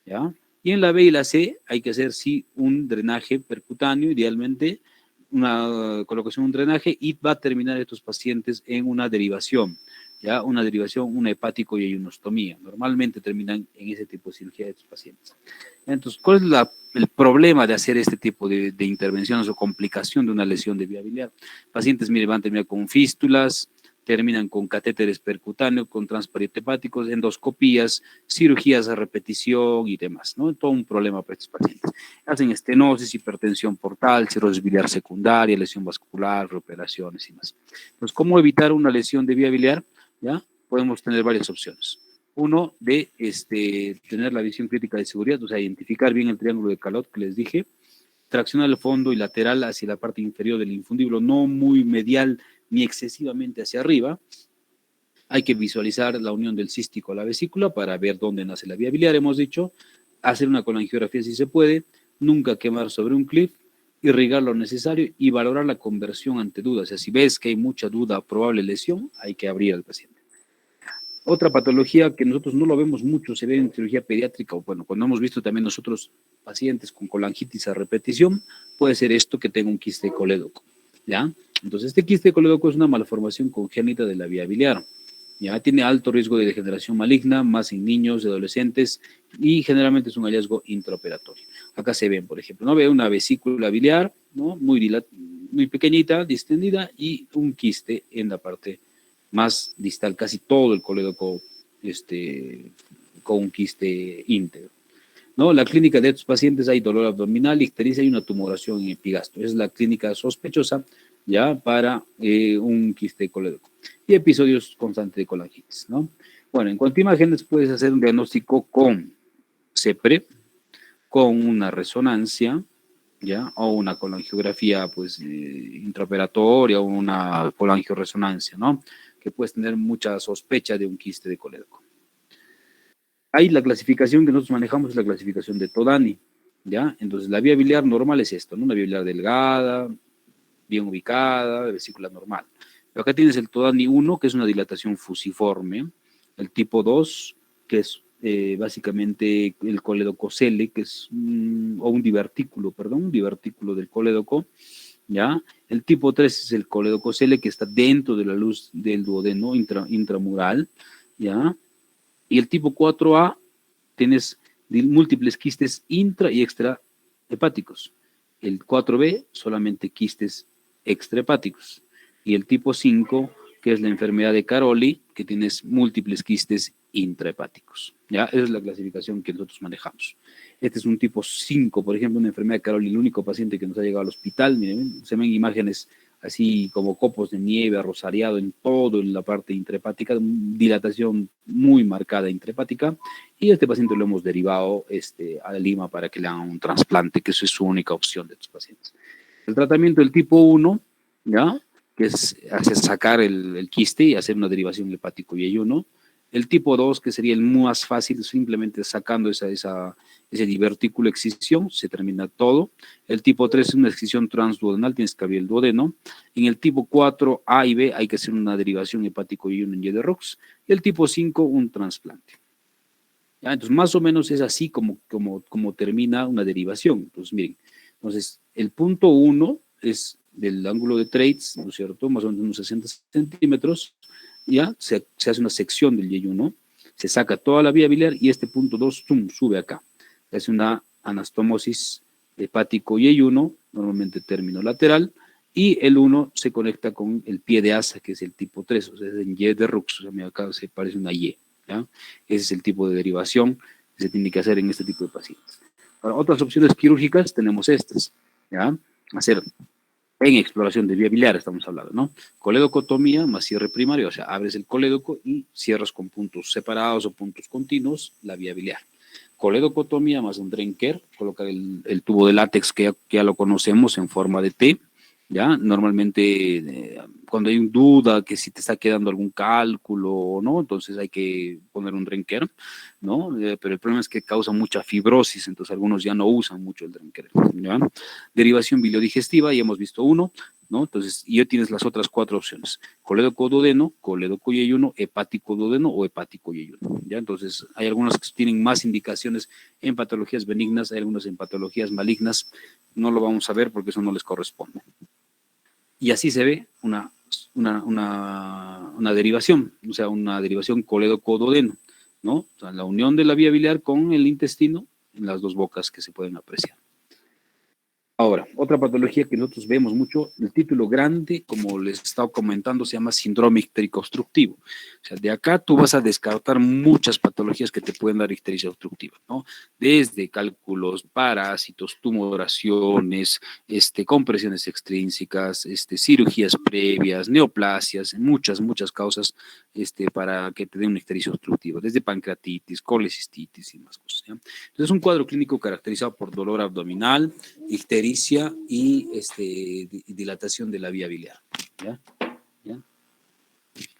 ¿ya? Y en la B y la C hay que hacer, sí, un drenaje percutáneo, idealmente, una colocación, un drenaje, y va a terminar estos pacientes en una derivación, ¿ya? Una derivación, una hepático y ayunostomía. Normalmente terminan en ese tipo de cirugía de estos pacientes. Entonces, ¿cuál es el problema de hacer este tipo de intervenciones o complicación de una lesión de vía biliar? Pacientes, mire, van a terminar con fístulas, terminan con catéteres percutáneos, con transparente hepáticos, endoscopías, cirugías a repetición y demás, ¿no? Todo un problema para estos pacientes. Hacen estenosis, hipertensión portal, cirrosis biliar secundaria, lesión vascular, reoperaciones y más. Entonces, ¿cómo evitar una lesión de vía biliar? ¿Ya? Podemos tener varias opciones. Uno, de tener la visión crítica de seguridad, o sea, identificar bien el triángulo de Calot que les dije, traccionar el fondo y lateral hacia la parte inferior del infundíbulo, no muy medial ni excesivamente hacia arriba. Hay que visualizar la unión del cístico a la vesícula para ver dónde nace la vía biliar, hemos dicho, hacer una colangiografía si se puede, nunca quemar sobre un clip, irrigar lo necesario y valorar la conversión ante dudas. O sea, si ves que hay mucha duda, probable lesión, hay que abrir al paciente. Otra patología que nosotros no lo vemos mucho, se ve en cirugía pediátrica, o bueno, cuando hemos visto también nosotros pacientes con colangitis a repetición, puede ser esto que tenga un quiste de colédoco, ¿ya? Entonces, este quiste de colédoco es una malformación congénita de la vía biliar, ¿ya? Tiene alto riesgo de degeneración maligna, más en niños y adolescentes, y generalmente es un hallazgo intraoperatorio. Acá se ven, por ejemplo, ¿no? Ve una vesícula biliar, ¿no? Muy pequeñita, distendida, y un quiste en la parte más distal, casi todo el colédoco con un quiste íntegro, ¿no? La clínica de estos pacientes hay dolor abdominal, ictericia y una tumoración en epigastro. Es la clínica sospechosa ya para un quiste colédoco. Y episodios constantes de colangitis, ¿no? Bueno, en cuanto a imágenes puedes hacer un diagnóstico con CEPRE, con una resonancia, ¿ya? O una colangiografía, pues, intraoperatoria o una colangioresonancia, ¿no? Que puedes tener mucha sospecha de un quiste de colédoco. Hay la clasificación que nosotros manejamos, es la clasificación de Todani, ¿ya? Entonces, la vía biliar normal es esto, ¿no? Una vía biliar delgada, bien ubicada, de vesícula normal. Pero acá tienes el Todani 1, que es una dilatación fusiforme, el tipo 2, que es básicamente el coledococele, que es o un divertículo del colédoco, ¿ya? El tipo 3 es el coledococele, que está dentro de la luz del duodeno intramural, ¿ya? Y el tipo 4A, tienes múltiples quistes intra y extrahepáticos. El 4B, solamente quistes extrahepáticos. Y el tipo 5, que es la enfermedad de Caroli, que tienes múltiples quistes intrahepáticos. ¿Ya? Esa es la clasificación que nosotros manejamos. Este es un tipo 5, por ejemplo, una enfermedad de Caroli, el único paciente que nos ha llegado al hospital. Miren, se ven imágenes así como copos de nieve, arrosariado en todo, en la parte intrahepática, dilatación muy marcada intrahepática, y este paciente lo hemos derivado a Lima para que le hagan un trasplante, que eso es su única opción de estos pacientes. El tratamiento del tipo 1, ¿ya? Que es hacer sacar el quiste y hacer una derivación hepático y ayuno. El tipo 2, que sería el más fácil, simplemente sacando ese divertículo excisión, se termina todo. El tipo 3 es una excisión transduodenal, tienes que abrir el duodeno. En el tipo 4, A y B, hay que hacer una derivación hepático y ayuno en Y-de-Rox. Y el tipo 5, un trasplante. ¿Ya? Entonces, más o menos es así como termina una derivación. Entonces, miren, entonces, el punto 1 es del ángulo de Treitz, ¿no es cierto? Más o menos unos 60 centímetros, ya se hace una sección del yeyuno, se saca toda la vía biliar y este punto 2 sube acá. Se hace una anastomosis hepático yeyuno, normalmente término lateral, y el 1 se conecta con el pie de asa, que es el tipo 3, o sea, es en Y de Rux, o sea, acá se parece una Y, ¿ya? Ese es el tipo de derivación que se tiene que hacer en este tipo de pacientes. Para otras opciones quirúrgicas tenemos estas, ¿ya? Hacer en exploración de vía biliar estamos hablando, ¿no? Colédocotomía más cierre primario, o sea, abres el colédoco y cierras con puntos separados o puntos continuos la vía biliar. Colédocotomía más un Drenker, colocar el tubo de látex que ya lo conocemos en forma de T, ¿ya? Normalmente cuando hay duda que si te está quedando algún cálculo o no, entonces hay que poner un Drenker, ¿no? Pero el problema es que causa mucha fibrosis, entonces algunos ya no usan mucho el Drenker, ¿ya? Derivación biliodigestiva, ya hemos visto uno, ¿no? Entonces, y ya tienes las otras 4 opciones: colédoco-duodeno, colédoco-yeyuno, hepático-duodeno o hepático-yeyuno, ¿ya? Entonces, hay algunas que tienen más indicaciones en patologías benignas, hay algunas en patologías malignas, no lo vamos a ver porque eso no les corresponde. Y así se ve una derivación, o sea, una derivación colédoco-duodeno, ¿no? O sea, la unión de la vía biliar con el intestino en las dos bocas que se pueden apreciar. Ahora, otra patología que nosotros vemos mucho, el título grande, como les estaba comentando, se llama síndrome ictérico obstructivo. O sea, de acá tú vas a descartar muchas patologías que te pueden dar ictericia obstructiva, ¿no? Desde cálculos, parásitos, tumoraciones, compresiones extrínsecas, cirugías previas, neoplasias, muchas causas para que te den una ictericia obstructiva, desde pancreatitis, colecistitis y más cosas, ¿ya? Entonces, es un cuadro clínico caracterizado por dolor abdominal, ictericia y dilatación de la vía biliar, ¿ya? ¿Ya?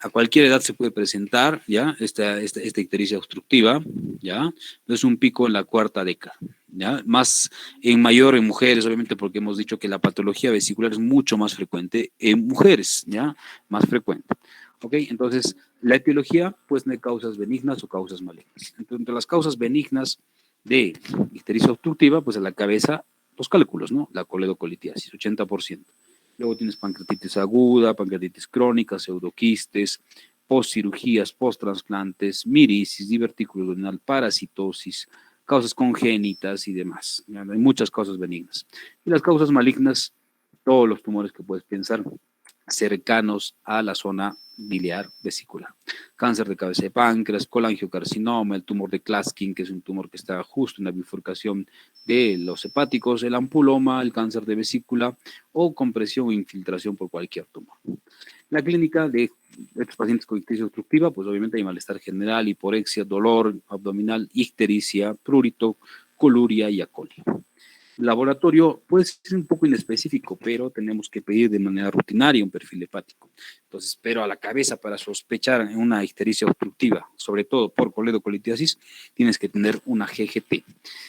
A cualquier edad se puede presentar, ¿ya? Esta ictericia obstructiva, ¿ya? Es un pico en la cuarta década, ¿ya? Más mayor en mujeres, obviamente, porque hemos dicho que la patología vesicular es mucho más frecuente en mujeres, ¿ya? Más frecuente. ¿Ok? Entonces, la etiología, pues, de causas benignas o causas malignas. Entonces, entre las causas benignas de ictericia obstructiva, pues a la cabeza, los cálculos, ¿no? La coledocolitiasis, 80%. Luego tienes pancreatitis aguda, pancreatitis crónica, pseudoquistes, postcirugías, posttransplantes, mirisis, divertículo duodenal, parasitosis, causas congénitas y demás. Hay muchas causas benignas. Y las causas malignas, todos los tumores que puedes pensar cercanos a la zona biliar vesicular. Cáncer de cabeza de páncreas, colangiocarcinoma, el tumor de Klatskin, que es un tumor que está justo en la bifurcación de los hepáticos, el ampuloma, el cáncer de vesícula o compresión o infiltración por cualquier tumor. La clínica de estos pacientes con ictericia obstructiva, pues obviamente hay malestar general, hiporexia, dolor abdominal, ictericia, prurito, coluria y acolia. Laboratorio puede ser un poco inespecífico, pero tenemos que pedir de manera rutinaria un perfil hepático. Entonces, pero a la cabeza para sospechar una ictericia obstructiva, sobre todo por coledocolitiasis, tienes que tener una GGT.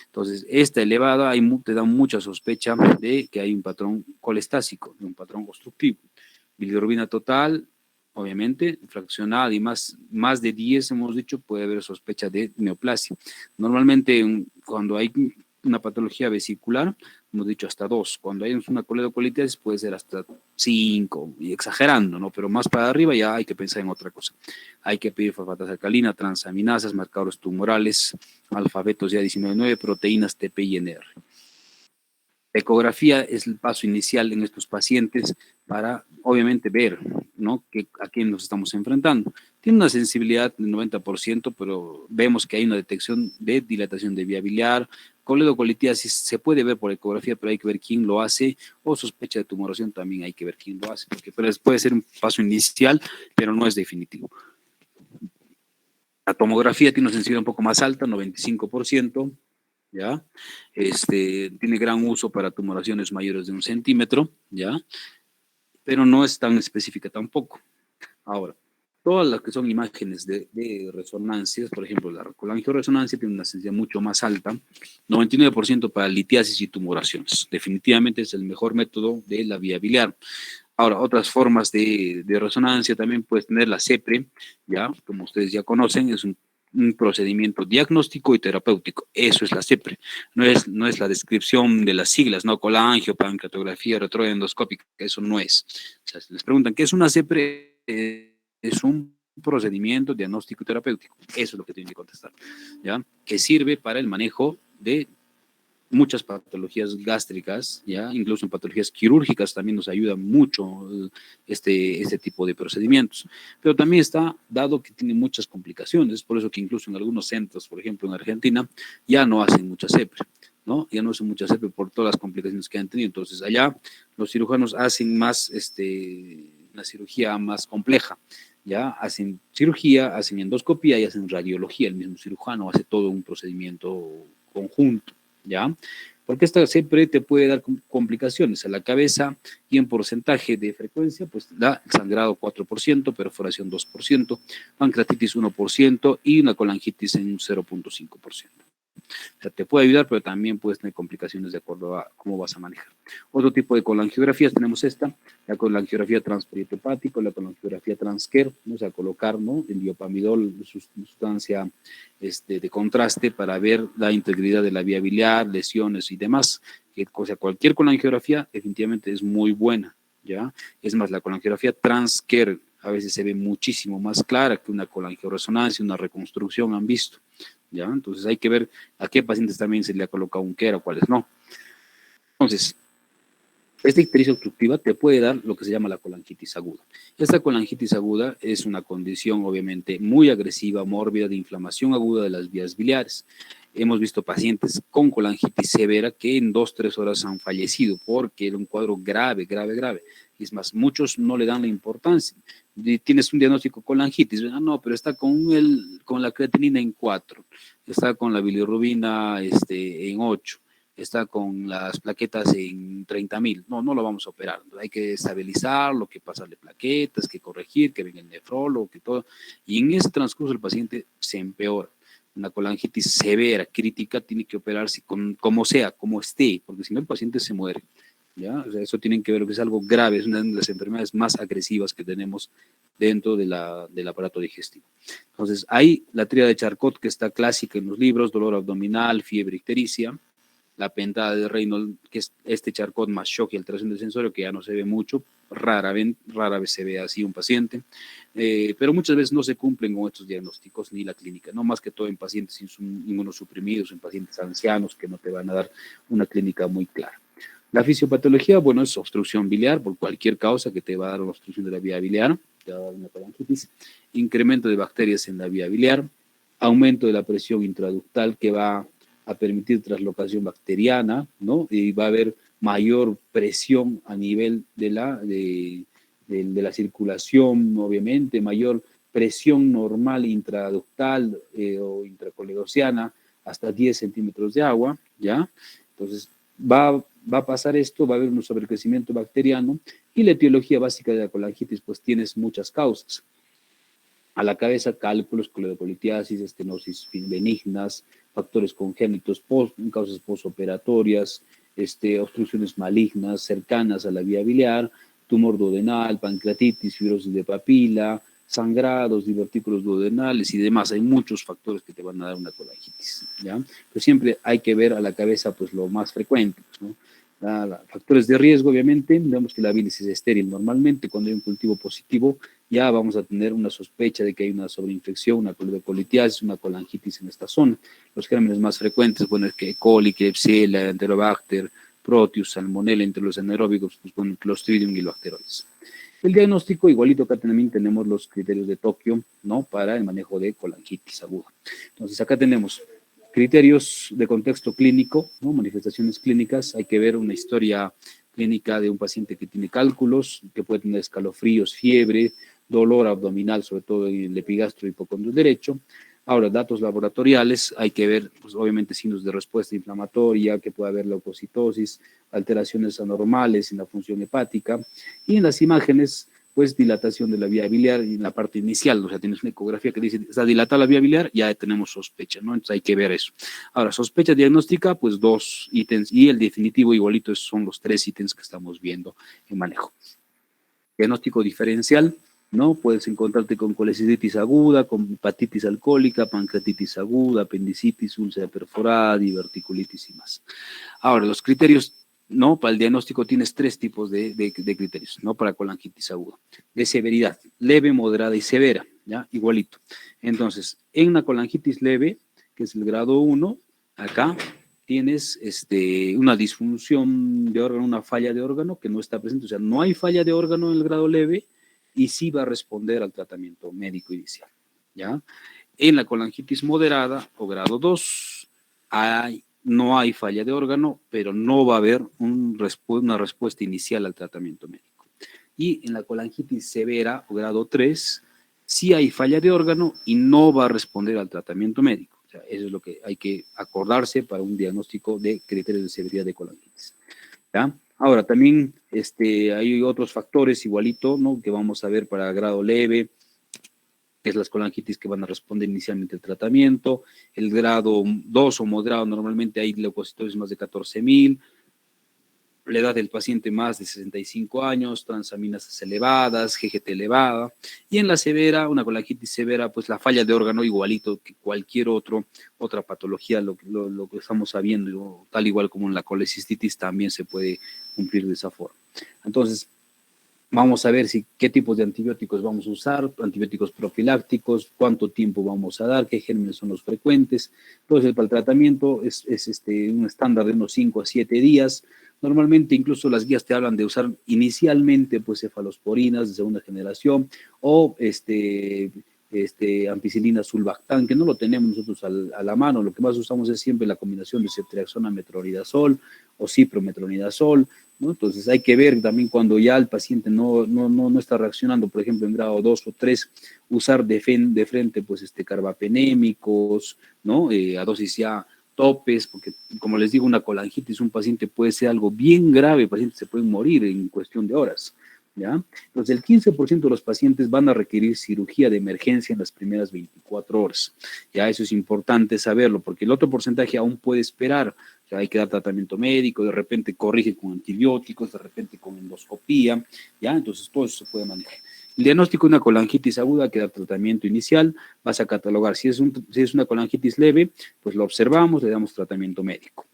Entonces, esta elevada te da mucha sospecha de que hay un patrón colestásico, un patrón obstructivo. Bilirrubina total, obviamente, fraccionada y más de 10, hemos dicho, puede haber sospecha de neoplasia. Normalmente, cuando hay una patología vesicular, hemos dicho hasta 2. Cuando hay una coledocolitiasis puede ser hasta 5, y exagerando, ¿no? Pero más para arriba ya hay que pensar en otra cosa. Hay que pedir fosfatasa alcalina, transaminasas, marcadores tumorales, alfabetos ya 19, proteínas TP y NR. La ecografía es el paso inicial en estos pacientes para, obviamente, ver, ¿no?, a quién nos estamos enfrentando. Tiene una sensibilidad del 90%, pero vemos que hay una detección de dilatación de vía biliar. Coledocolitiasis se puede ver por ecografía, pero hay que ver quién lo hace, o sospecha de tumoración también hay que ver quién lo hace, porque puede ser un paso inicial, pero no es definitivo. La tomografía tiene una sensibilidad un poco más alta, 95%. ¿Ya? Tiene gran uso para tumoraciones mayores de 1 centímetro, ¿ya? Pero no es tan específica tampoco. Ahora, todas las que son imágenes de resonancias, por ejemplo, la colangioresonancia tiene una sensibilidad mucho más alta, 99% para litiasis y tumoraciones. Definitivamente es el mejor método de la vía biliar. Ahora, otras formas de resonancia también puedes tener la CEPRE, ¿ya? Como ustedes ya conocen, es un procedimiento diagnóstico y terapéutico. Eso es la CEPRE. No es la descripción de las siglas, ¿no? Colangio, pancreatografía retroendoscópica, eso no es. O sea, si les preguntan qué es una CEPRE, es un procedimiento diagnóstico y terapéutico. Eso es lo que tienen que contestar, ¿ya? Que sirve para el manejo de muchas patologías gástricas, ¿ya? Incluso en patologías quirúrgicas también nos ayuda mucho este tipo de procedimientos. Pero también está dado que tiene muchas complicaciones, por eso que incluso en algunos centros, por ejemplo en Argentina, ya no hacen mucha CEPRE, ¿no? Ya no hacen mucha CEPRE por todas las complicaciones que han tenido. Entonces allá los cirujanos hacen más, una cirugía más compleja, ¿ya? Hacen cirugía, hacen endoscopía y hacen radiología. El mismo cirujano hace todo un procedimiento conjunto, ¿ya? porque esta siempre te puede dar complicaciones a la cabeza y en porcentaje de frecuencia, pues da sangrado 4%, perforación 2%, pancreatitis 1% y una colangitis en un 0.5%. O sea, te puede ayudar, pero también puedes tener complicaciones de acuerdo a cómo vas a manejar. Otro tipo de colangiografías tenemos esta, la colangiografía transperito hepático, la colangiografía transquer, o sea, colocar, ¿no?, el diopamidol, sustancia de contraste para ver la integridad de la vía biliar, lesiones y demás. O sea, cualquier colangiografía definitivamente es muy buena, ¿ya? Es más, la colangiografía transquer a veces se ve muchísimo más clara que una colangioresonancia, una reconstrucción, han visto. ¿Ya? Entonces hay que ver a qué pacientes también se le ha colocado un QER o cuáles no. Entonces, esta ictericia obstructiva te puede dar lo que se llama la colangitis aguda. Esta colangitis aguda es una condición obviamente muy agresiva, mórbida, de inflamación aguda de las vías biliares. Hemos visto pacientes con colangitis severa que en 2-3 horas han fallecido porque era un cuadro grave, grave, grave. Y es más, muchos no le dan la importancia. Tienes un diagnóstico de colangitis, no, pero está con la creatinina en 4, está con la bilirrubina en 8, está con las plaquetas en 30.000. No, no lo vamos a operar. Hay que estabilizarlo, que pasarle plaquetas, que corregir, que venga el nefrólogo, que todo. Y en ese transcurso el paciente se empeora. Una colangitis severa, crítica, tiene que operarse como sea, como esté, porque si no el paciente se muere. ¿Ya? O sea, eso tienen que ver lo que es algo grave, es una de las enfermedades más agresivas que tenemos dentro del aparato digestivo. Entonces, hay la tríada de Charcot, que está clásica en los libros: dolor abdominal, fiebre, ictericia. La pentada de Reynolds, que es este Charcot más shock y alteración del sensorio, que ya no se ve mucho, rara vez se ve así un paciente, pero muchas veces no se cumplen con estos diagnósticos ni la clínica, no, más que todo en pacientes inmunosuprimidos, en pacientes ancianos que no te van a dar una clínica muy clara. La fisiopatología, bueno, es obstrucción biliar por cualquier causa que te va a dar una obstrucción de la vía biliar, te va a dar una colangitis, incremento de bacterias en la vía biliar, aumento de la presión intraductal que va a permitir traslocación bacteriana, ¿no? Y va a haber mayor presión a nivel de la circulación, obviamente, mayor presión normal intraductal o intracolegociana, hasta 10 centímetros de agua, ¿ya? Entonces, va a pasar esto, va a haber un sobrecrecimiento bacteriano, y la etiología básica de la colangitis, pues tienes muchas causas. A la cabeza, cálculos, coledocolitiasis, estenosis benignas, factores congénitos, causas postoperatorias, obstrucciones malignas cercanas a la vía biliar, tumor duodenal, pancreatitis, fibrosis de papila, sangrados, divertículos duodenales y demás. Hay muchos factores que te van a dar una colangitis, ¿ya? Pero siempre hay que ver a la cabeza, pues, lo más frecuente, ¿no? Factores de riesgo, obviamente, vemos que la bilis es estéril normalmente. Cuando hay un cultivo positivo, ya vamos a tener una sospecha de que hay una sobreinfección, una coledocolitiasis, una colangitis en esta zona. Los gérmenes más frecuentes, bueno, es que E. coli, Klebsiella, Enterobacter, Proteus, Salmonella, entre los anaeróbicos, pues, con Clostridium y Bacteroides. El diagnóstico, igualito, acá también tenemos los criterios de Tokio, ¿no?, para el manejo de colangitis aguda. Entonces, acá tenemos criterios de contexto clínico, ¿no?, manifestaciones clínicas. Hay que ver una historia clínica de un paciente que tiene cálculos, que puede tener escalofríos, fiebre, dolor abdominal, sobre todo en el epigastro hipocondrio derecho. Ahora, datos laboratoriales, hay que ver, pues, obviamente, signos de respuesta inflamatoria, que puede haber leucocitosis, alteraciones anormales en la función hepática, y en las imágenes, pues, dilatación de la vía biliar en la parte inicial. O sea, tienes una ecografía que dice, está dilatada la vía biliar, ya tenemos sospecha, ¿no? Entonces hay que ver eso. Ahora, sospecha diagnóstica, pues 2 ítems, y el definitivo igualito son los 3 ítems que estamos viendo en manejo. Diagnóstico diferencial, ¿no? Puedes encontrarte con colecistitis aguda, con hepatitis alcohólica, pancreatitis aguda, apendicitis, úlcera perforada, diverticulitis y más. Ahora, los criterios, ¿no? Para el diagnóstico tienes 3 tipos de criterios, ¿no? Para colangitis aguda. De severidad, leve, moderada y severa, ¿ya? Igualito. Entonces, en una colangitis leve, que es el grado 1, acá tienes una disfunción de órgano, una falla de órgano que no está presente. O sea, no hay falla de órgano en el grado leve y sí va a responder al tratamiento médico inicial, ¿ya? En la colangitis moderada o grado 2, no hay falla de órgano, pero no va a haber una respuesta inicial al tratamiento médico. Y en la colangitis severa o grado 3, sí hay falla de órgano y no va a responder al tratamiento médico. sea, eso es lo que hay que acordarse para un diagnóstico de criterios de severidad de colangitis. ¿Ya? Ahora, también hay otros factores igualito, ¿no? Que vamos a ver para grado leve, que es las colangitis que van a responder inicialmente al tratamiento. El grado 2 o moderado, normalmente hay leucocitosis más de 14.000, la edad del paciente más de 65 años, transaminasas elevadas, GGT elevada, y en la severa, una colangitis severa, pues la falla de órgano igualito que cualquier otra patología, lo que estamos sabiendo, tal igual como en la colecistitis, también se puede cumplir de esa forma. Entonces, vamos a ver qué tipos de antibióticos vamos a usar, antibióticos profilácticos, cuánto tiempo vamos a dar, qué gérmenes son los frecuentes. Entonces, para el tratamiento es un estándar de unos 5 a 7 días. Normalmente, incluso las guías te hablan de usar inicialmente pues, cefalosporinas de segunda generación o ampicilina sulbactam, que no lo tenemos nosotros a la mano. Lo que más usamos es siempre la combinación de ceftriaxona metronidazol o ciprometronidazol, ¿no? Entonces hay que ver también cuando ya el paciente no está reaccionando, por ejemplo, en grado 2 o 3, usar de frente pues carbapenémicos, ¿no? A dosis ya topes, porque como les digo, una colangitis, un paciente puede ser algo bien grave, pacientes se pueden morir en cuestión de horas, ¿ya? Entonces el 15% de los pacientes van a requerir cirugía de emergencia en las primeras 24 horas, ya eso es importante saberlo, porque el otro porcentaje aún puede esperar. O sea, hay que dar tratamiento médico, de repente corrige con antibióticos, de repente con endoscopía, ¿ya? Entonces todo eso se puede manejar. El diagnóstico de una colangitis aguda que da tratamiento inicial, vas a catalogar. Si es una colangitis leve, pues lo observamos, le damos tratamiento médico,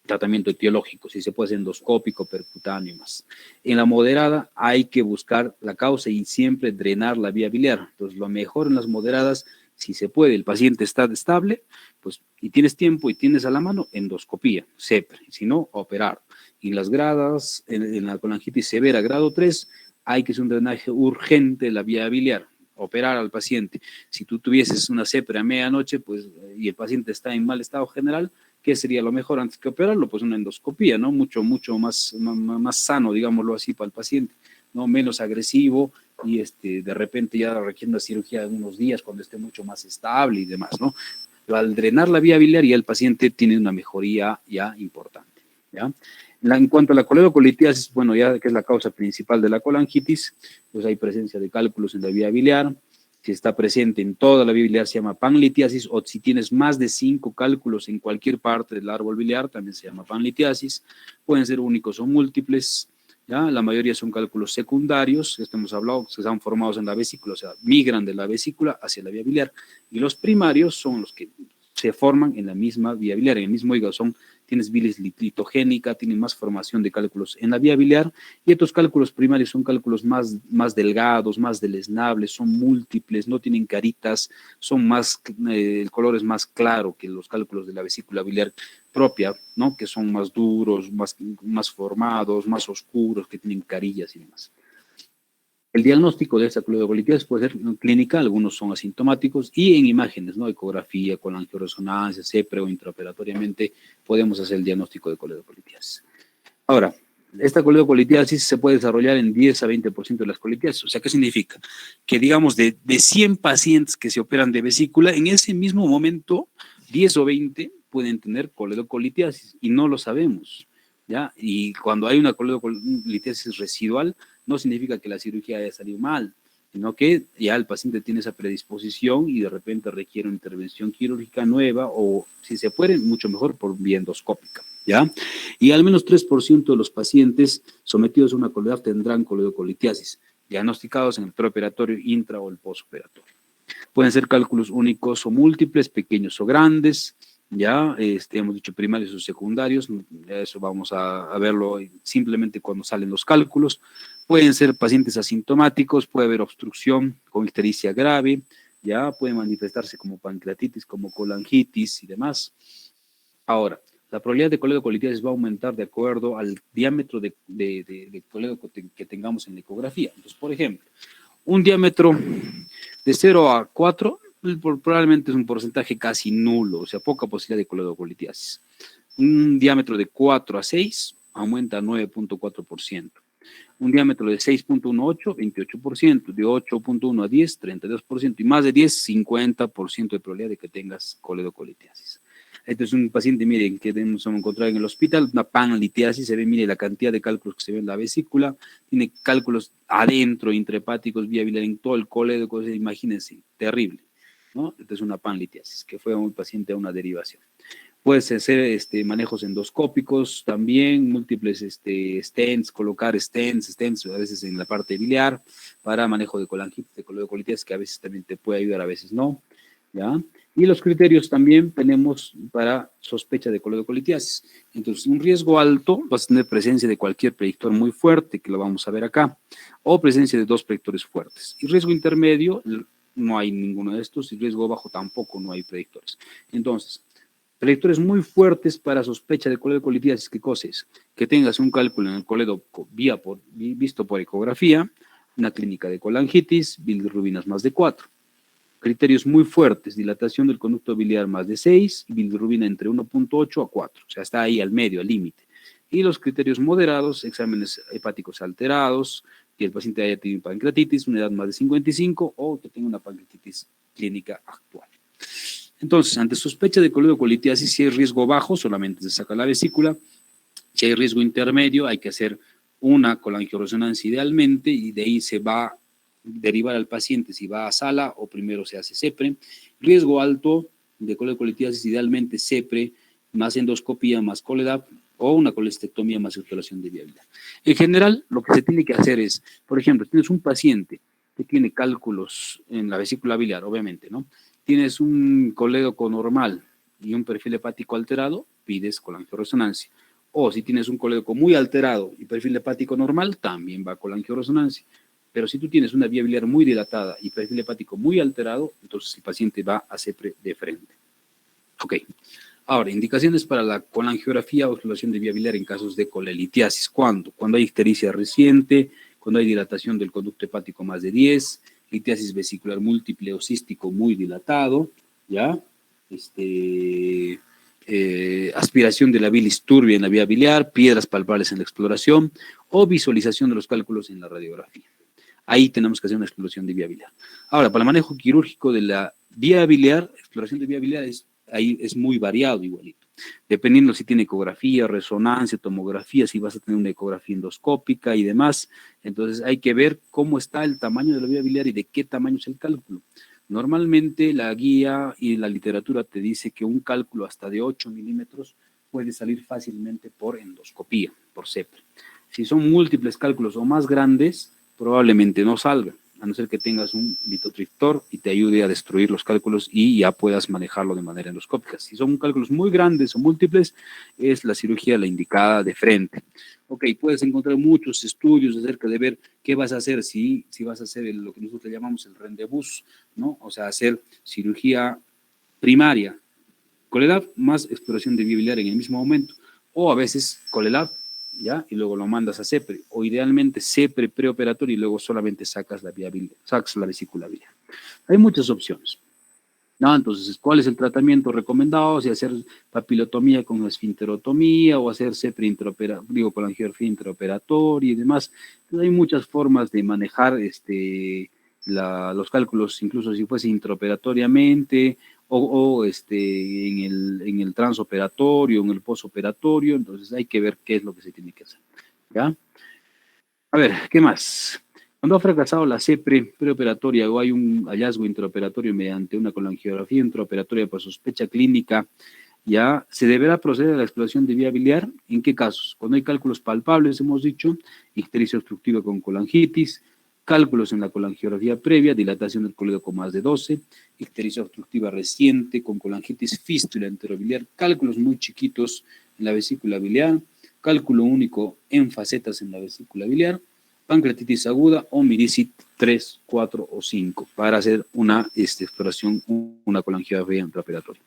tratamiento etiológico, si se puede hacer endoscópico, percutáneo y más. En la moderada hay que buscar la causa y siempre drenar la vía biliar. Entonces lo mejor en las moderadas, si se puede, el paciente está estable, pues, y tienes tiempo y tienes a la mano, endoscopía, siempre, si no, operar. Y las gradas, en la colangitis severa, grado 3, hay que hacer un drenaje urgente de la vía biliar, operar al paciente. Si tú tuvieses una sepra a medianoche, pues, y el paciente está en mal estado general, ¿qué sería lo mejor antes que operarlo? Pues una endoscopía, ¿no? Mucho más sano, digámoslo así, para el paciente, ¿no? Menos agresivo y de repente ya requiere una cirugía de unos días cuando esté mucho más estable y demás, ¿no? Pero al drenar la vía biliar ya el paciente tiene una mejoría ya importante, ¿ya? En cuanto a la coledocolitiasis, bueno, ya que es la causa principal de la colangitis, pues hay presencia de cálculos en la vía biliar. Si está presente en toda la vía biliar se llama panlitiasis, o si tienes más de 5 cálculos en cualquier parte del árbol biliar también se llama panlitiasis. Pueden ser únicos o múltiples, ¿ya? La mayoría son cálculos secundarios, esto hemos hablado, que están formados en la vesícula, o sea, migran de la vesícula hacia la vía biliar. Y los primarios son los que se forman en la misma vía biliar, en el mismo hígado, tienes bilis litogénica, tienes más formación de cálculos en la vía biliar, y estos cálculos primarios son cálculos más delgados, más deleznables, son múltiples, no tienen caritas, el color es más claro que los cálculos de la vesícula biliar propia, ¿no? Que son más duros, más formados, más oscuros, que tienen carillas y demás. El diagnóstico de esta coledocolitiasis puede ser clínica, algunos son asintomáticos, y en imágenes, ¿no? Ecografía, con angioresonancia, CEPRE o intraoperatoriamente podemos hacer el diagnóstico de coledocolitiasis. Ahora, esta coledocolitiasis se puede desarrollar en 10 a 20% de las colitiasis. O sea, ¿qué significa? Que digamos de 100 pacientes que se operan de vesícula, en ese mismo momento 10 o 20 pueden tener coledocolitiasis y no lo sabemos, ¿ya? Y cuando hay una coledocolitiasis residual, no significa que la cirugía haya salido mal, sino que ya el paciente tiene esa predisposición y de repente requiere una intervención quirúrgica nueva o, si se puede, mucho mejor por vía endoscópica, ¿ya? Y al menos 3% de los pacientes sometidos a una coledocolitiasis tendrán coledocolitiasis, diagnosticados en el preoperatorio, intra o el postoperatorio. Pueden ser cálculos únicos o múltiples, pequeños o grandes, ya hemos dicho primarios o secundarios, eso vamos a verlo simplemente cuando salen los cálculos. Pueden ser pacientes asintomáticos, puede haber obstrucción con ictericia grave, ya pueden manifestarse como pancreatitis, como colangitis y demás. Ahora, la probabilidad de coledocolitiasis va a aumentar de acuerdo al diámetro de coledo que tengamos en la ecografía. Entonces, por ejemplo, un diámetro de 0 a 4 probablemente es un porcentaje casi nulo, o sea, poca posibilidad de coledocolitiasis. Un diámetro de 4 a 6 aumenta a 9.4%. Un diámetro de 6.18, 28%, de 8.1 a 10, 32%, y más de 10, 50% de probabilidad de que tengas coledocolitiasis. Este es un paciente, miren, que hemos encontrado en el hospital, una panlitiasis, se ve, mire, la cantidad de cálculos que se ven en la vesícula, tiene cálculos adentro, intrahepáticos, vía biliar en todo el coledo, imagínense, terrible, ¿no? Esta es una panlitiasis, que fue un paciente a una derivación. Puedes hacer manejos endoscópicos también, múltiples stents, colocar stents a veces en la parte biliar para manejo de colangitis, de coledocolitiasis, que a veces también te puede ayudar, a veces no, ¿ya? Y los criterios también tenemos para sospecha de coledocolitiasis. Entonces, un riesgo alto, vas a tener presencia de cualquier predictor muy fuerte, que lo vamos a ver acá, o presencia de dos predictores fuertes. Y riesgo intermedio, no hay ninguno de estos, y riesgo bajo tampoco, no hay predictores. Entonces, predictores muy fuertes para sospecha de coledocolitiasis, ¿qué cosa es? Que tengas un cálculo en el coledo visto por ecografía, una clínica de colangitis, bilirrubinas más de 4. Criterios muy fuertes, dilatación del conducto biliar más de 6, bilirrubina entre 1.8 a 4, o sea, está ahí al medio, al límite. Y los criterios moderados, exámenes hepáticos alterados, que el paciente haya tenido pancreatitis, una edad más de 55, o que tenga una pancreatitis clínica actual. Entonces, ante sospecha de coledocolitiasis, si hay riesgo bajo, solamente se saca la vesícula. Si hay riesgo intermedio, hay que hacer una colangioresonancia idealmente, y de ahí se va a derivar al paciente si va a sala o primero se hace CEPRE. Riesgo alto de coledocolitiasis, idealmente CEPRE, más endoscopía, más coledap, o una colestectomía más exploración de vía biliar. En general, lo que se tiene que hacer es, por ejemplo, si tienes un paciente que tiene cálculos en la vesícula biliar, obviamente, ¿no? Tienes un colédoco normal y un perfil hepático alterado, pides colangioresonancia. O si tienes un colédoco muy alterado y perfil hepático normal, también va colangioresonancia. Pero si tú tienes una vía biliar muy dilatada y perfil hepático muy alterado, entonces el paciente va a CEPRE de frente. Ok. Ahora, indicaciones para la colangiografía o exploración de vía biliar en casos de colelitiasis. ¿Cuándo? Cuando hay ictericia reciente, cuando hay dilatación del conducto hepático más de 10, litiasis vesicular múltiple o cístico muy dilatado, ¿ya? Aspiración de la bilis turbia en la vía biliar, piedras palpables en la exploración o visualización de los cálculos en la radiografía. Ahí tenemos que hacer una exploración de vía biliar. Ahora, para el manejo quirúrgico de la vía biliar, exploración de vía biliar ahí es muy variado igualito. Dependiendo si tiene ecografía, resonancia, tomografía, si vas a tener una ecografía endoscópica y demás. Entonces hay que ver cómo está el tamaño de la vía biliar y de qué tamaño es el cálculo. Normalmente la guía y la literatura te dice que un cálculo hasta de 8 milímetros puede salir fácilmente por endoscopía, por CEPRE. Si son múltiples cálculos o más grandes, probablemente no salga, a no ser que tengas un litotriptor y te ayude a destruir los cálculos y ya puedas manejarlo de manera endoscópica. Si son cálculos muy grandes o múltiples, es la cirugía la indicada de frente. Ok, puedes encontrar muchos estudios acerca de ver qué vas a hacer si vas a hacer lo que nosotros llamamos el rendezvous, ¿no? O sea, hacer cirugía primaria, coledap más exploración de vía biliar en el mismo momento, o a veces coledap, ¿ya? Y luego lo mandas a CEPRE, o idealmente CEPRE preoperatorio y luego solamente sacas la vía biliar, sacas la vesícula biliar. Hay muchas opciones, ¿no? Entonces, ¿cuál es el tratamiento recomendado? Si hacer papilotomía con esfinterotomía o hacer CEPRE intraoperatorio, colangiografía intraoperatoria y demás. Entonces, hay muchas formas de manejar los cálculos, incluso si fuese intraoperatoriamente o en el transoperatorio, en el posoperatorio. Entonces hay que ver qué es lo que se tiene que hacer, ¿ya? A ver, ¿qué más? Cuando ha fracasado la CEPRE preoperatoria o hay un hallazgo intraoperatorio mediante una colangiografía intraoperatoria por sospecha clínica, ya se deberá proceder a la exploración de vía biliar. ¿En qué casos? Cuando hay cálculos palpables, hemos dicho, ictericia obstructiva con colangitis, cálculos en la colangiografía previa, dilatación del colédoco más de 12, ictericia obstructiva reciente con colangitis fístula enterobiliar, cálculos muy chiquitos en la vesícula biliar, cálculo único en facetas en la vesícula biliar, pancreatitis aguda o miricis 3, 4 o 5 para hacer una exploración, una colangiografía intraoperatoria.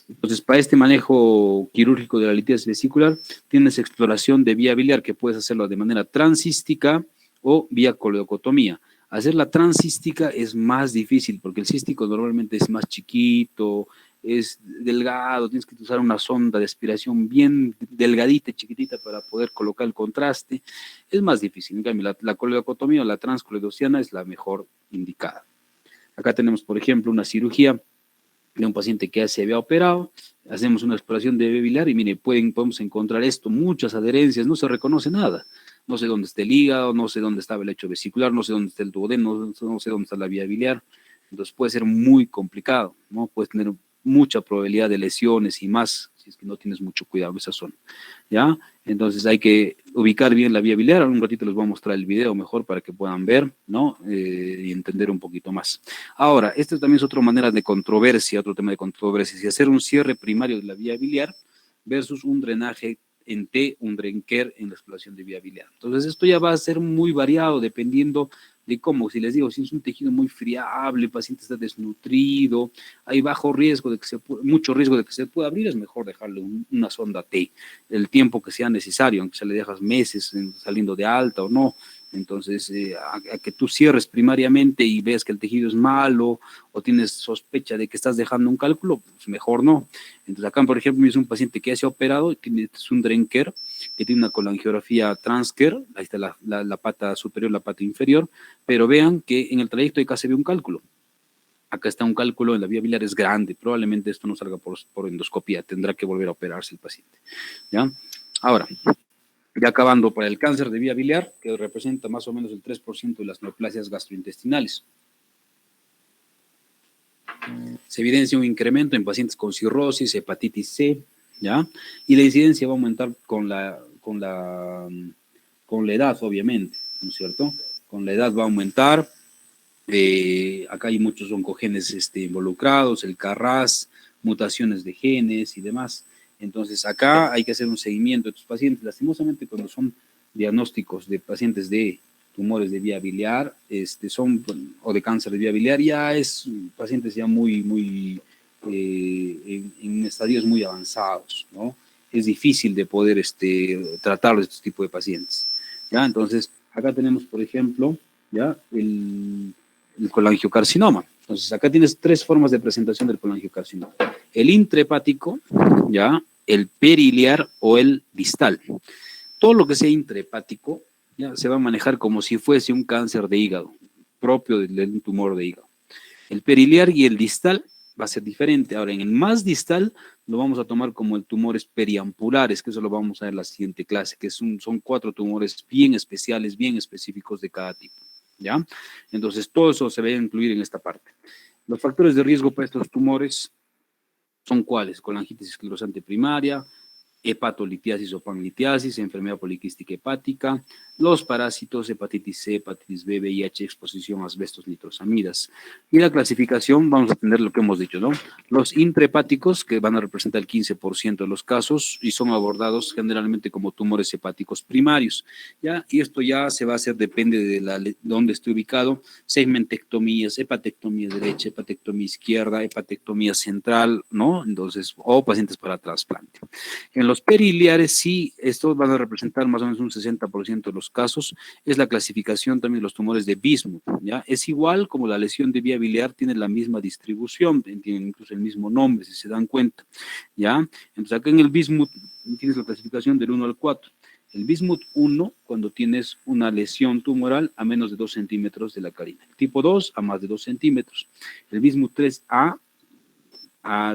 Entonces, para este manejo quirúrgico de la litiasis vesicular, tienes exploración de vía biliar que puedes hacerlo de manera transcística o vía coledocotomía. Hacer la transcística es más difícil porque el cístico normalmente es más chiquito, es delgado, tienes que usar una sonda de aspiración bien delgadita, chiquitita para poder colocar el contraste, es más difícil. En cambio, la coledocotomía o la transcoledociana es la mejor indicada. Acá tenemos, por ejemplo, una cirugía de un paciente que ya se había operado, hacemos una exploración de biliar y mire, podemos encontrar esto, muchas adherencias, no se reconoce nada. No sé dónde está el hígado, no sé dónde estaba el lecho vesicular, no sé dónde está el duodeno, no sé dónde está la vía biliar. Entonces puede ser muy complicado, ¿no? Puedes tener mucha probabilidad de lesiones y más si es que no tienes mucho cuidado en esa zona, ¿ya? Entonces hay que ubicar bien la vía biliar. Un ratito les voy a mostrar el video mejor para que puedan ver, ¿no? Y entender un poquito más. Ahora, esta también es otra manera de controversia, otro tema de controversia, si hacer un cierre primario de la vía biliar versus un drenaje en T, un Drenker en la exploración de vía biliar. Entonces esto ya va a ser muy variado dependiendo de cómo, si les digo, si es un tejido muy friable, el paciente está desnutrido, hay bajo riesgo de que mucho riesgo de que se pueda abrir, es mejor dejarle una sonda T, el tiempo que sea necesario, aunque se le dejas meses saliendo de alta o no. Entonces, a que tú cierres primariamente y veas que el tejido es malo o tienes sospecha de que estás dejando un cálculo, pues mejor no. Entonces, acá, por ejemplo, es un paciente que ya se ha operado, es un Drenker, que tiene una colangiografía Transker, ahí está la pata superior, la pata inferior, pero vean que en el trayecto acá se ve un cálculo. Acá está un cálculo en la vía biliar, es grande, probablemente esto no salga por endoscopía, tendrá que volver a operarse el paciente. ¿Ya? Ahora, ya acabando para el cáncer de vía biliar, que representa más o menos el 3% de las neoplasias gastrointestinales. Se evidencia un incremento en pacientes con cirrosis, hepatitis C, ¿ya? Y la incidencia va a aumentar con la edad, obviamente, ¿no es cierto? Con la edad va a aumentar. Acá hay muchos oncogenes involucrados, el CARRAS, mutaciones de genes y demás. Entonces, acá hay que hacer un seguimiento de estos pacientes. Lastimosamente, cuando son diagnósticos de pacientes de tumores de vía biliar, o de cáncer de vía biliar, ya es pacientes ya muy en estadios muy avanzados, ¿no? Es difícil de poder tratar este tipo de pacientes, ¿ya? Entonces, acá tenemos, por ejemplo, ¿ya? El colangiocarcinoma. Entonces, acá tienes tres formas de presentación del colangiocarcinoma. El intrahepático, ¿ya? El periliar o el distal. Todo lo que sea intrahepático ya se va a manejar como si fuese un cáncer de hígado, propio de un tumor de hígado. El periliar y el distal va a ser diferente. Ahora, en el más distal lo vamos a tomar como el tumores periampulares, que eso lo vamos a ver en la siguiente clase, que son 4 tumores bien especiales, bien específicos de cada tipo, ¿ya? Entonces, todo eso se va a incluir en esta parte. Los factores de riesgo para estos tumores son cuáles: colangitis esclerosante primaria, hepatolitiasis o panlitiasis, enfermedad poliquística hepática, los parásitos, hepatitis C, hepatitis B, VIH, exposición a asbestos, nitrosamidas. Y la clasificación, vamos a tener lo que hemos dicho, ¿no? Los intrahepáticos, que van a representar el 15% de los casos y son abordados generalmente como tumores hepáticos primarios, ¿ya? Y esto ya se va a hacer, depende de dónde esté ubicado, segmentectomías, hepatectomía derecha, hepatectomía izquierda, hepatectomía central, ¿no? Entonces, o pacientes para trasplante. En los periliares sí, estos van a representar más o menos un 60% de los casos. Es la clasificación también de los tumores de Bismuth, ¿ya? Es igual como la lesión de vía biliar, tiene la misma distribución, tiene incluso el mismo nombre, si se dan cuenta, ¿ya? Entonces acá en el Bismuth tienes la clasificación del 1 al 4. El Bismuth 1, cuando tienes una lesión tumoral a menos de 2 centímetros de la carina. El tipo 2, a más de 2 centímetros. El Bismuth 3A,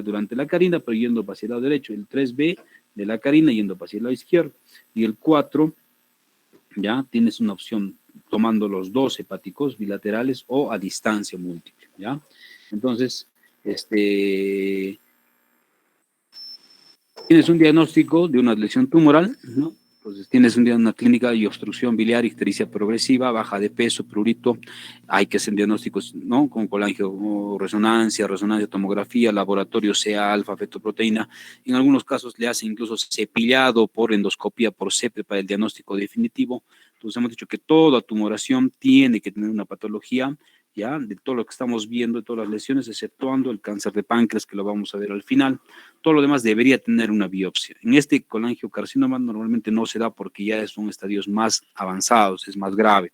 durante la carina, pero yendo hacia el lado derecho. El 3B, de la carina yendo hacia el lado izquierdo. Y el 4, ya tienes una opción tomando los 2 hepáticos bilaterales o a distancia múltiple, ¿ya? Entonces, tienes un diagnóstico de una lesión tumoral, ¿no? Entonces tienes una clínica de obstrucción biliar, ictericia progresiva, baja de peso, prurito. Hay que hacer diagnósticos, ¿no? Con colangioresonancia, resonancia, tomografía, laboratorio CA, alfa, fetoproteína. En algunos casos le hacen incluso cepillado por endoscopía, por CEPE para el diagnóstico definitivo. Entonces hemos dicho que toda tumoración tiene que tener una patología ¿ya? De todo lo que estamos viendo, de todas las lesiones, exceptuando el cáncer de páncreas, que lo vamos a ver al final. Todo lo demás debería tener una biopsia. En este colangiocarcinoma normalmente no se da porque ya son estadios más avanzados, es más grave.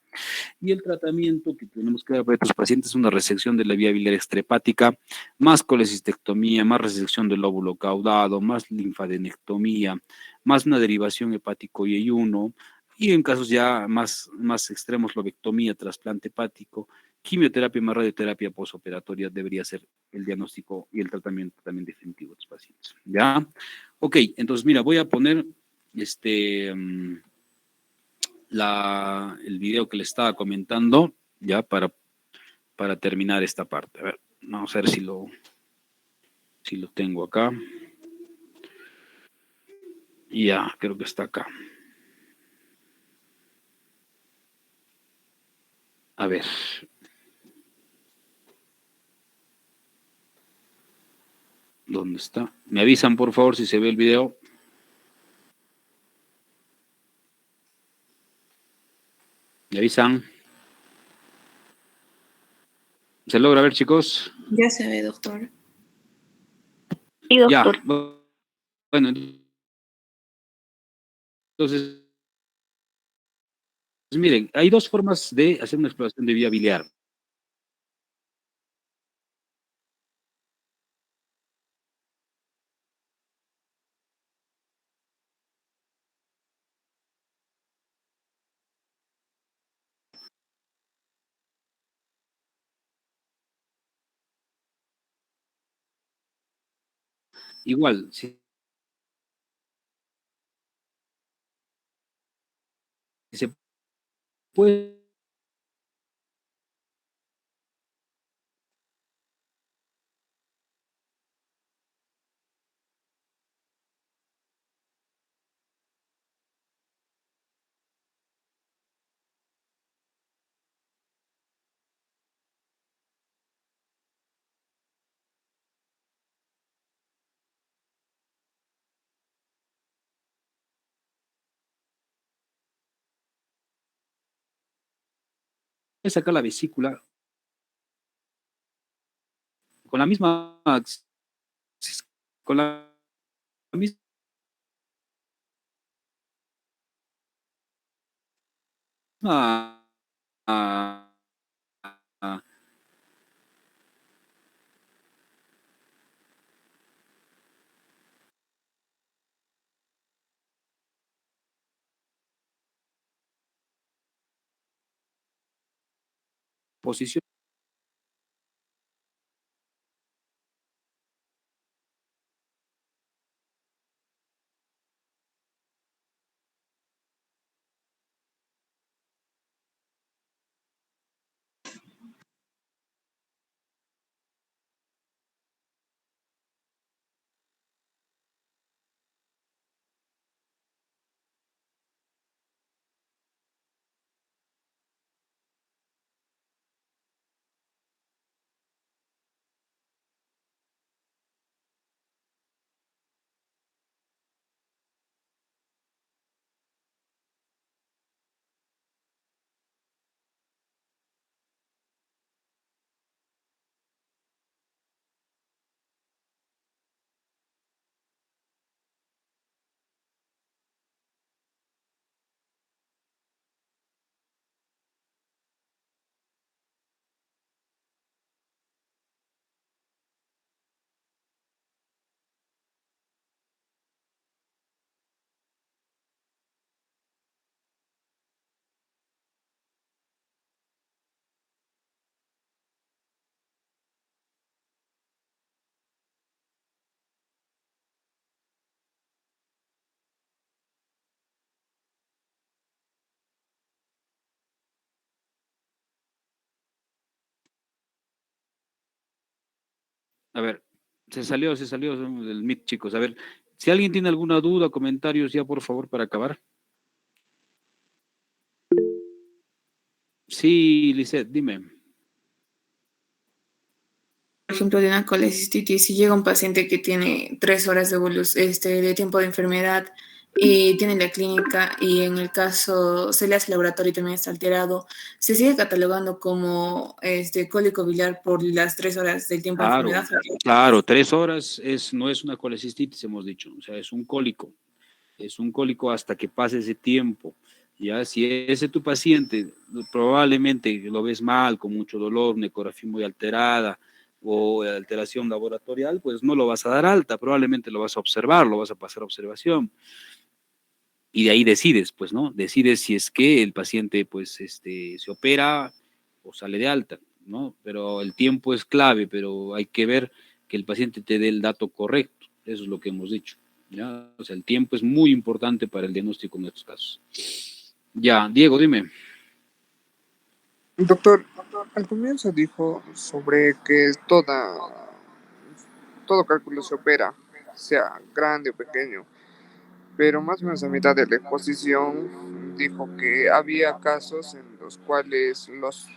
Y el tratamiento que tenemos que dar para estos pacientes es una resección de la vía biliar extrahepática, más colecistectomía, más resección del lóbulo caudado, más linfadenectomía, más una derivación hepático y ayuno, y en casos ya más extremos, lobectomía, trasplante hepático, quimioterapia más radioterapia posoperatoria debería ser el diagnóstico y el tratamiento también definitivo de los pacientes. ¿Ya? Ok, entonces mira, voy a poner el video que le estaba comentando, ya para terminar esta parte. A ver, vamos a ver si lo tengo acá. Ya, creo que está acá. A ver. ¿Dónde está? Me avisan, por favor, si se ve el video. Me avisan. ¿Se logra ver, chicos?
Ya se ve, doctor.
Sí,
Ya.
doctor.
Bueno, entonces, miren, hay dos formas de hacer una exploración de vía biliar. Igual, si se puede sacar la vesícula con la misma con la misma posición. A ver, se salió del Meet, chicos. A ver, si alguien tiene alguna duda, comentarios, ya por favor, para acabar. Sí, Lisette, dime.
Por ejemplo, de una colecistitis, si llega un paciente que tiene 3 horas de tiempo de enfermedad y tiene la clínica y en el caso se le hace laboratorio y también está alterado, ¿se sigue catalogando como cólico biliar por las 3 horas del tiempo de
Claro,
enfermedad?
claro, 3 horas no es una colecistitis, hemos dicho, o sea, es un cólico hasta que pase ese tiempo. Ya, si ese tu paciente probablemente lo ves mal, con mucho dolor, una ecografía muy alterada o alteración laboratorial, pues no lo vas a dar alta, probablemente lo vas a observar, lo vas a pasar a observación. Y de ahí decides, pues, ¿no? Decides si es que el paciente, pues, se opera o sale de alta, ¿no? Pero el tiempo es clave, pero hay que ver que el paciente te dé el dato correcto. Eso es lo que hemos dicho, ¿ya? O sea, el tiempo es muy importante para el diagnóstico en estos casos. Ya, Diego, dime.
Doctor, al comienzo dijo sobre que todo cálculo se opera, sea grande o pequeño, pero más o menos a mitad de la exposición dijo que había casos en los cuales los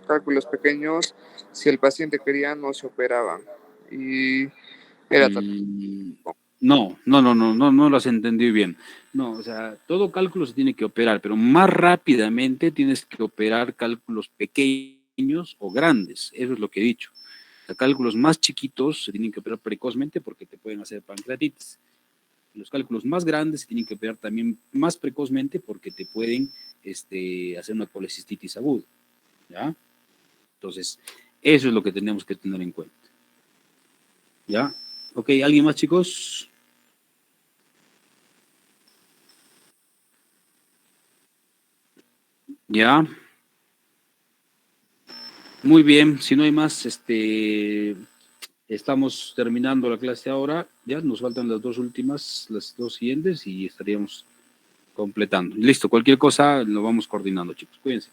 cálculos pequeños, si el paciente quería, no se operaban. Y era
Mm, no lo has entendido bien. No, o sea, todo cálculo se tiene que operar, pero más rápidamente tienes que operar cálculos pequeños o grandes. Eso es lo que he dicho. O sea, cálculos más chiquitos se tienen que operar precozmente porque te pueden hacer pancreatitis. Los cálculos más grandes se tienen que operar también más precozmente porque te pueden hacer una colecistitis aguda. ¿Ya? Entonces, eso es lo que tenemos que tener en cuenta. ¿Ya? Ok, ¿alguien más, chicos? Ya. Muy bien, si no hay más, estamos terminando la clase ahora. Ya nos faltan las dos siguientes y estaríamos completando. Listo, cualquier cosa lo vamos coordinando, chicos. Cuídense.